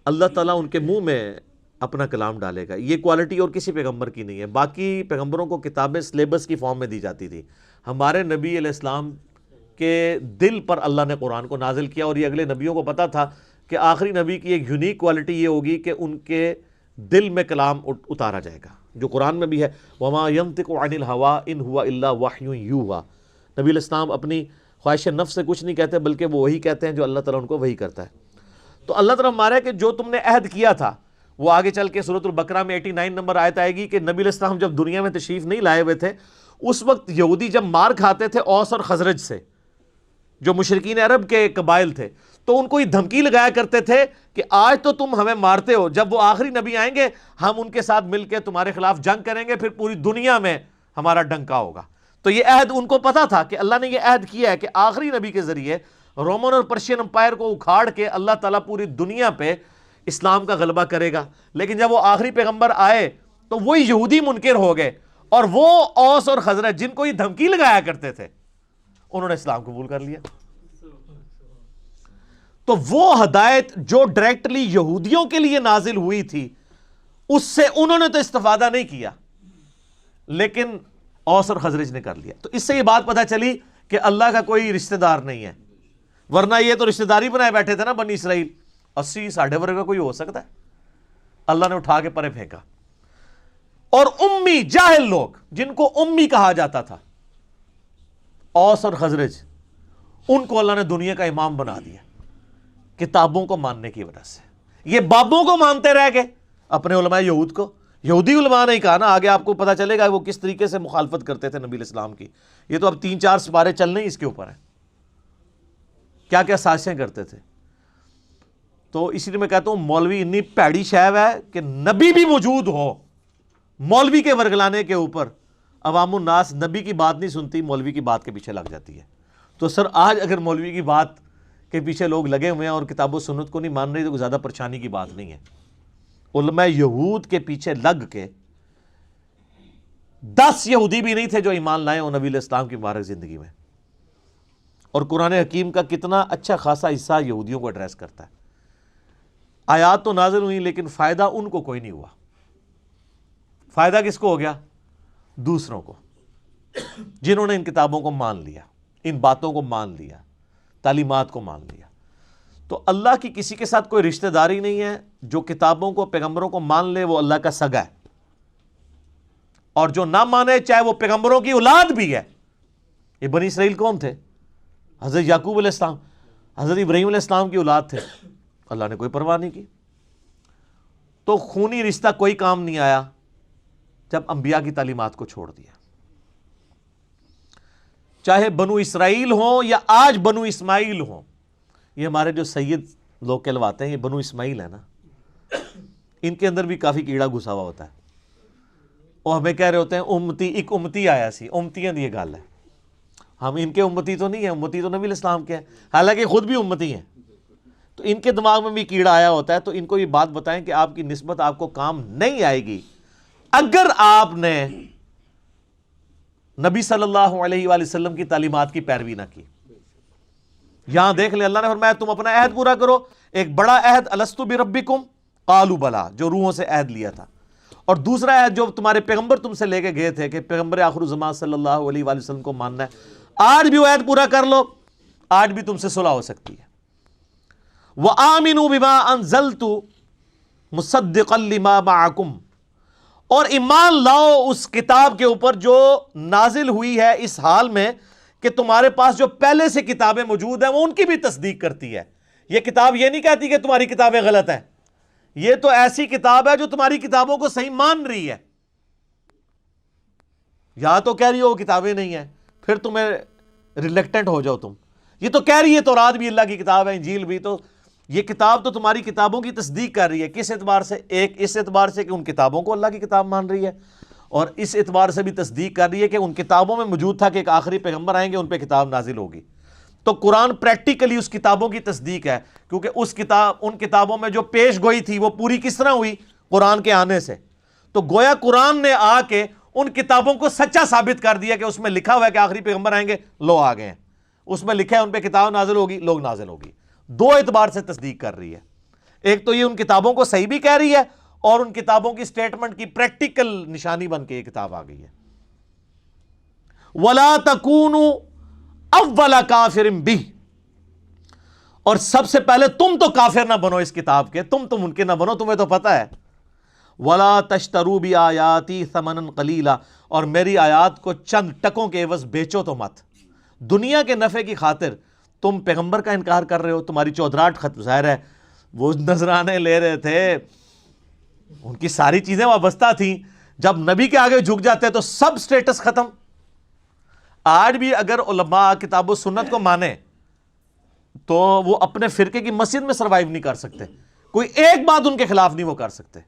اللہ تعالیٰ ان کے منہ میں اپنا کلام ڈالے گا۔ یہ کوالٹی اور کسی پیغمبر کی نہیں ہے۔ باقی پیغمبروں کو کتابیں سلیبس کی فارم میں دی جاتی تھی، ہمارے نبی علیہ السلام کے دل پر اللہ نے قرآن کو نازل کیا، اور یہ اگلے نبیوں کو پتہ تھا کہ آخری نبی کی ایک یونیک کوالٹی یہ ہوگی کہ ان کے دل میں کلام اتارا جائے گا، جو قرآن میں بھی ہے، وَمَا يَنطِقُ عَنِ الْهَوَىٰ إِنْ هُوَ إِلَّا وَحْيٌ يُوحَىٰ۔ نبی علیہ السلام اپنی خواہش نفس سے کچھ نہیں کہتے بلکہ وہ وہی کہتے ہیں جو اللہ تعالیٰ ان کو وہی کرتا ہے۔ تو اللہ تعالیٰ ہمارا ہے کہ جو تم نے عہد کیا تھا، وہ آگے چل کے سورۃ البقرہ میں 89 نمبر آیت آئے گی کہ نبی علیہ السلام جب دنیا میں تشریف نہیں لائے ہوئے تھے، اس وقت یہودی جب مار کھاتے تھے اوس اور خزرج سے، جو مشرکین عرب کے قبائل تھے، تو ان کو یہ دھمکی لگایا کرتے تھے کہ آج تو تم ہمیں مارتے ہو، جب وہ آخری نبی آئیں گے ہم ان کے ساتھ مل کے تمہارے خلاف جنگ کریں گے، پھر پوری دنیا میں ہمارا ڈنکا ہوگا۔ تو یہ عہد ان کو پتا تھا کہ اللہ نے یہ عہد کیا ہے کہ آخری نبی کے ذریعے رومن اور پرشین امپائر کو اکھاڑ کے اللہ تعالیٰ پوری دنیا پہ اسلام کا غلبہ کرے گا۔ لیکن جب وہ آخری پیغمبر آئے تو وہی یہودی منکر ہو گئے، اور وہ اوس اور خزرج جن کو یہ دھمکی لگایا کرتے تھے انہوں نے اسلام قبول کر لیا۔ تو وہ ہدایت جو ڈائریکٹلی یہودیوں کے لیے نازل ہوئی تھی اس سے انہوں نے تو استفادہ نہیں کیا، لیکن اوس اور خزرج نے کر لیا۔ تو اس سے یہ بات پتہ چلی کہ اللہ کا کوئی رشتہ دار نہیں ہے، ورنہ یہ تو رشتہ داری بنائے بیٹھے تھے نا بنی اسرائیل، 80 ساڑھے ورگے کا کوئی ہو سکتا ہے؟ اللہ نے اٹھا کے پرے پھینکا۔ اور امی جاہل لوگ جن کو امی کہا جاتا تھا، اوس اور خزرج، ان کو اللہ نے دنیا کا امام بنا دیا کتابوں کو ماننے کی وجہ سے۔ یہ بابوں کو مانتے رہ گئے، اپنے علماء یہود کو، یہودی علماء نے کہا نا، آگے آپ کو پتہ چلے گا وہ کس طریقے سے مخالفت کرتے تھے نبی علیہ السلام کی۔ یہ تو اب 3-4 سپارے چلنے ہی اس کے اوپر ہیں، کیا کیا سازشیں کرتے تھے۔ تو اسی لیے میں کہتا ہوں مولوی اتنی پیڑی شیو ہے کہ نبی بھی موجود ہو، مولوی کے ورگلانے کے اوپر عوام الناس نبی کی بات نہیں سنتی، مولوی کی بات کے پیچھے لگ جاتی ہے۔ تو سر آج اگر مولوی کی بات کے پیچھے لوگ لگے ہوئے ہیں اور کتاب و سنت کو نہیں مان رہے تو کوئی زیادہ پریشانی کی بات نہیں ہے۔ علماء یہود کے پیچھے لگ کے 10 یہودی بھی نہیں تھے جو ایمان لائے اور نبی علیہ السلام کی مبارک زندگی میں۔ اور قرآن حکیم کا کتنا اچھا خاصا حصہ یہودیوں کو ایڈریس کرتا ہے۔ آیات تو نازل ہوئی لیکن فائدہ ان کو کوئی نہیں ہوا۔ فائدہ کس کو ہو گیا؟ دوسروں کو، جنہوں نے ان کتابوں کو مان لیا، ان باتوں کو مان لیا، تعلیمات کو مان لیا۔ تو اللہ کی کسی کے ساتھ کوئی رشتہ داری نہیں ہے۔ جو کتابوں کو، پیغمبروں کو مان لے وہ اللہ کا سگا ہے، اور جو نہ مانے چاہے وہ پیغمبروں کی اولاد بھی ہے۔ یہ بنی اسرائیل کون تھے؟ حضرت یعقوب علیہ السلام، حضرت ابراہیم علیہ السلام کی اولاد تھے، اللہ نے کوئی پرواہ نہیں کی۔ تو خونی رشتہ کوئی کام نہیں آیا جب انبیاء کی تعلیمات کو چھوڑ دیا، چاہے بنو اسرائیل ہوں یا آج بنو اسماعیل ہوں۔ یہ ہمارے جو سید لوگ کہلواتے ہیں یہ بنو اسماعیل ہے نا، ان کے اندر بھی کافی کیڑا گھسا ہوا ہوتا ہے، اور ہمیں کہہ رہے ہوتے ہیں امتی، ایک امتی آیا سی، امتیاں دی یہ گل ہے۔ ہم ان کے امتی تو نہیں ہیں، امتی تو نبی علیہ السلام کے ہیں، حالانکہ خود بھی امتی ہیں۔ تو ان کے دماغ میں بھی کیڑا آیا ہوتا ہے، تو ان کو یہ بات بتائیں کہ آپ کی نسبت آپ کو کام نہیں آئے گی اگر آپ نے نبی صلی اللہ علیہ وآلہ وسلم کی تعلیمات کی پیروی نہ کی۔ یہاں دیکھ لیں اللہ نے فرمایا تم اپنا عہد پورا کرو، ایک بڑا عہد الستو بربکم قالوا بلا، جو روحوں سے عہد لیا تھا، اور دوسرا عہد جو تمہارے پیغمبر تم سے لے کے گئے تھے کہ پیغمبر آخر الزمان صلی اللہ علیہ وآلہ وسلم کو ماننا ہے۔ آج بھی وہ عہد پورا کر لو، آج بھی تم سے صلح ہو سکتی ہے۔ وآمنوا بما انزلت مصدقا لما معکم، اور ایمان لاؤ اس کتاب کے اوپر جو نازل ہوئی ہے اس حال میں کہ تمہارے پاس جو پہلے سے کتابیں موجود ہیں وہ ان کی بھی تصدیق کرتی ہے۔ یہ کتاب یہ نہیں کہتی کہ تمہاری کتابیں غلط ہیں، یہ تو ایسی کتاب ہے جو تمہاری کتابوں کو صحیح مان رہی ہے۔ یا تو کہہ رہی ہو وہ کتابیں نہیں ہیں، پھر تمہیں ریلیکٹنٹ ہو جاؤ تم۔ یہ تو کہہ رہی ہے تورات بھی اللہ کی کتاب ہے، انجیل بھی، تو یہ کتاب تو تمہاری کتابوں کی تصدیق کر رہی ہے۔ کس اعتبار سے؟ ایک اس اعتبار سے کہ ان کتابوں کو اللہ کی کتاب مان رہی ہے، اور اس اعتبار سے بھی تصدیق کر رہی ہے کہ ان کتابوں میں موجود تھا کہ ایک آخری پیغمبر آئیں گے، ان پہ کتاب نازل ہوگی۔ تو قرآن پریکٹیکلی اس کتابوں کی تصدیق ہے، کیونکہ ان کتابوں میں جو پیش گوئی تھی وہ پوری کس طرح ہوئی؟ قرآن کے آنے سے۔ تو گویا قرآن نے آ کے ان کتابوں کو سچا ثابت کر دیا کہ اس میں لکھا ہوا ہے کہ آخری پیغمبر آئیں گے، لو آ گئے ہیں۔ اس میں لکھا ہے ان پہ کتاب نازل ہوگی، لوگ نازل ہوگی۔ دو اعتبار سے تصدیق کر رہی ہے، ایک تو یہ ان کتابوں کو صحیح بھی کہہ رہی ہے، اور ان کتابوں کی سٹیٹمنٹ کی پریکٹیکل نشانی بن کے یہ کتاب آ گئی ہے۔ وَلَا تَكُونُوا أَوَّلَ كَافِرٍ بِهِ، اور سب سے پہلے تم تو کافر نہ بنو اس کتاب کے، تم تو منکر نہ بنو، تمہیں تو پتہ ہے۔ وَلَا تَشْتَرُوا بِآيَاتِي ثَمَنًا قَلِيلًا، اور میری آیات کو چند ٹکوں کے عوض بیچو تو مت۔ دنیا کے نفع کی خاطر تم پیغمبر کا انکار کر رہے ہو، تمہاری چودراہٹ ختم، ظاہر ہے وہ نذرانے لے رہے تھے، ان کی ساری چیزیں وابستہ تھیں، جب نبی کے آگے جھک جاتے تو سب سٹیٹس ختم۔ آج بھی اگر علماء کتاب و سنت کو مانے تو وہ اپنے فرقے کی مسجد میں سروائیو نہیں کر سکتے، کوئی ایک بات ان کے خلاف نہیں وہ کر سکتے۔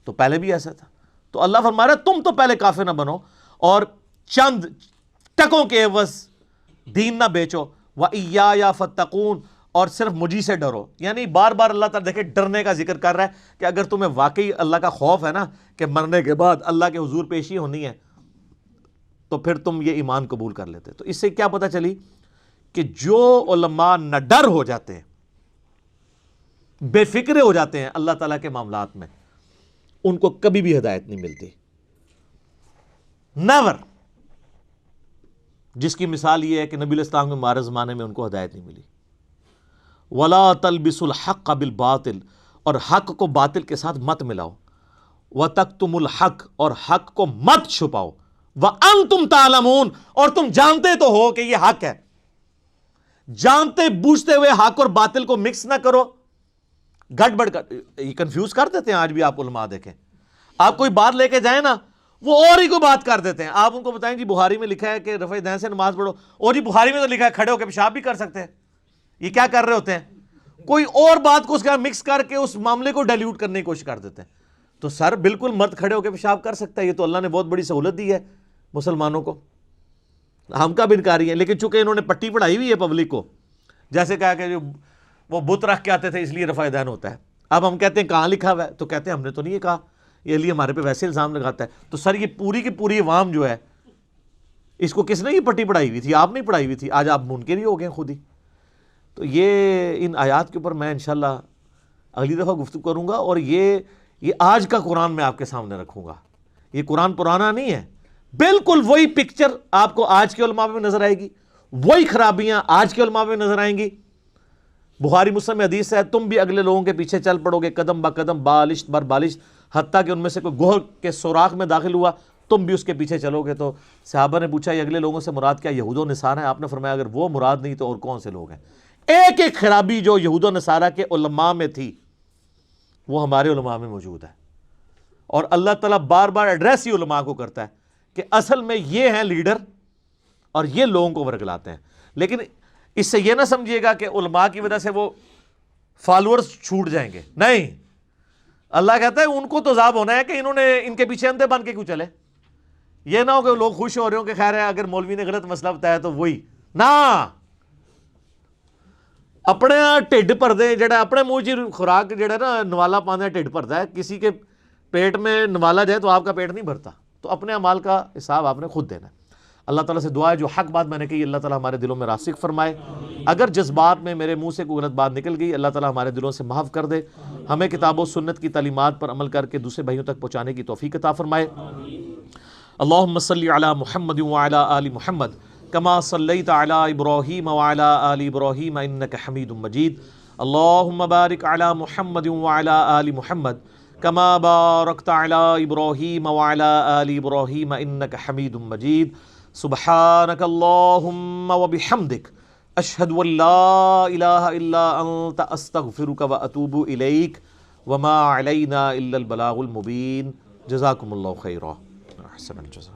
تو پہلے بھی ایسا تھا۔ تو اللہ فرما رہا ہے تم تو پہلے کافر نہ بنو اور چند ٹکوں کے عوض دین نہ بیچو، وَإِيَّايَ فَاتَّقُونَ، اور صرف مجھی سے ڈرو۔ یعنی بار بار اللہ تعالیٰ دیکھے ڈرنے کا ذکر کر رہا ہے کہ اگر تمہیں واقعی اللہ کا خوف ہے نا کہ مرنے کے بعد اللہ کے حضور پیشی ہونی ہے، تو پھر تم یہ ایمان قبول کر لیتے۔ تو اس سے کیا پتہ چلی کہ جو علماء نہ ڈر ہو جاتے ہیں، بے فکرے ہو جاتے ہیں اللہ تعالیٰ کے معاملات میں، ان کو کبھی بھی ہدایت نہیں ملتی، نیور۔ جس کی مثال یہ ہے کہ نبی علیہ السلام کے مبارک زمانے میں ان کو ہدایت نہیں ملی۔ وَلَا تَلْبِسُوا الْحَقَّ بِالْبَاطِلِ، اور حق کو باطل کے ساتھ مت ملاؤ۔ وَتَكْتُمُوا الْحَقَّ، اور حق کو مت چھپاؤ۔ وَأَنْتُمْ تَعْلَمُونَ، اور تم جانتے تو ہو کہ یہ حق ہے. جانتے بوجھتے ہوئے حق اور باطل کو مکس نہ کرو. گڑبڑ کر یہ کنفیوز کر دیتے ہیں. آج بھی آپ علماء دیکھیں، آپ کوئی بات لے کے جائیں نا، وہ اور ہی کوئی بات کر دیتے ہیں. آپ ان کو بتائیں جی بخاری میں لکھا ہے کہ رفع دین سے نماز پڑھو، اور جی بخاری میں تو لکھا ہے کھڑے ہو کے پیشاب بھی کر سکتے ہیں. یہ کیا کر رہے ہوتے ہیں؟ کوئی اور بات کو اس کا مکس کر کے اس معاملے کو ڈائلیوٹ کرنے کی کوشش کر دیتے ہیں. تو سر بالکل مرد کھڑے ہو کے پیشاب کر سکتا ہے، یہ تو اللہ نے بہت بڑی سہولت دی ہے مسلمانوں کو. ہم کا بھی انکاری ہے، لیکن چونکہ انہوں نے پٹی پڑھائی ہوئی ہے پبلک کو، جیسے کہا کہ جو وہ بت رکھ کے آتے تھے اس لیے رفع دین ہوتا ہے. اب ہم کہتے ہیں کہاں لکھا ہوا ہے، تو کہتے ہیں ہم نے تو نہیں یہ کہا، یہ لیے ہمارے پہ ویسے الزام لگاتا ہے. تو سر یہ پوری کی پوری عوام جو ہے، اس کو کس نے یہ پٹی پڑھائی ہوئی تھی؟ آپ نہیں پڑھائی ہوئی تھی. آج آپ منکر ہی ہو گئے خود ہی. تو یہ ان آیات کے اوپر میں انشاءاللہ اگلی دفعہ گفتگو کروں گا، اور یہ آج کا قرآن میں آپ کے سامنے رکھوں گا. یہ قرآن پرانا نہیں ہے، بالکل وہی پکچر آپ کو آج کے علماء میں نظر آئے گی، وہی خرابیاں آج کے علماء میں نظر آئیں گی. بخاری مسلم میں حدیث ہے، تم بھی اگلے لوگوں کے پیچھے چل پڑو گے قدم با قدم، بالشت بر بالشت، حتیٰ کہ ان میں سے کوئی گوہر کے سوراخ میں داخل ہوا تم بھی اس کے پیچھے چلو گے. تو صحابہ نے پوچھا یہ اگلے لوگوں سے مراد کیا یہود و نصارہ ہیں؟ آپ نے فرمایا اگر وہ مراد نہیں تو اور کون سے لوگ ہیں؟ ایک ایک خرابی جو یہود و نصارہ کے علماء میں تھی وہ ہمارے علماء میں موجود ہے. اور اللہ تعالیٰ بار بار ایڈریس ہی علماء کو کرتا ہے کہ اصل میں یہ ہیں لیڈر اور یہ لوگوں کو ورگلاتے ہیں. لیکن اس سے یہ نہ سمجھیے گا کہ علماء کی وجہ سے وہ فالورز چھوٹ جائیں گے، نہیں. اللہ کہتا ہے ان کو تو عذاب ہونا ہے کہ انہوں نے ان کے پیچھے اندھے بن کے کیوں چلے. یہ نہ ہو کہ لوگ خوش ہو رہے ہوں کہ خیر ہے اگر مولوی نے غلط مسئلہ بتایا تو وہی نہ اپنے ٹھڈ پردے جڑا اپنے منہ چ خوراک جڑا نا نوالا پانا ٹھڈ پردا ہے. کسی کے پیٹ میں نوالا جائے تو آپ کا پیٹ نہیں بھرتا. تو اپنے اعمال کا حساب آپ نے خود دینا ہے. اللہ تعالیٰ سے دعا ہے جو حق بات میں نے کہی اللہ تعالیٰ ہمارے دلوں میں راسخ فرمائے. اگر جذبات میں میرے منہ سے کوئی غلط بات نکل گئی اللہ تعالیٰ ہمارے دلوں سے معاف کر دے. ہمیں کتاب و سنت کی تعلیمات پر عمل کر کے دوسرے بھائیوں تک پہنچانے کی توفیق عطا فرمائے. اللہم صلی علی محمد وعلی آل محمد کما صلیت علی ابراہیم وعلی آل ابراہیم انک حمید مجید. اللہم بارک علی محمد وعلی آل محمد کما بارکت علی ابراہیم وعلی آل ابراہیم انک حمید مجید. سبحانک اللہم وبحمدک اشہد ان لا الہ الا انت استغفرک واتوب الیک وما علینا الا البلاغ المبین. جزاکم اللہ خیرا. احسن الجزاء.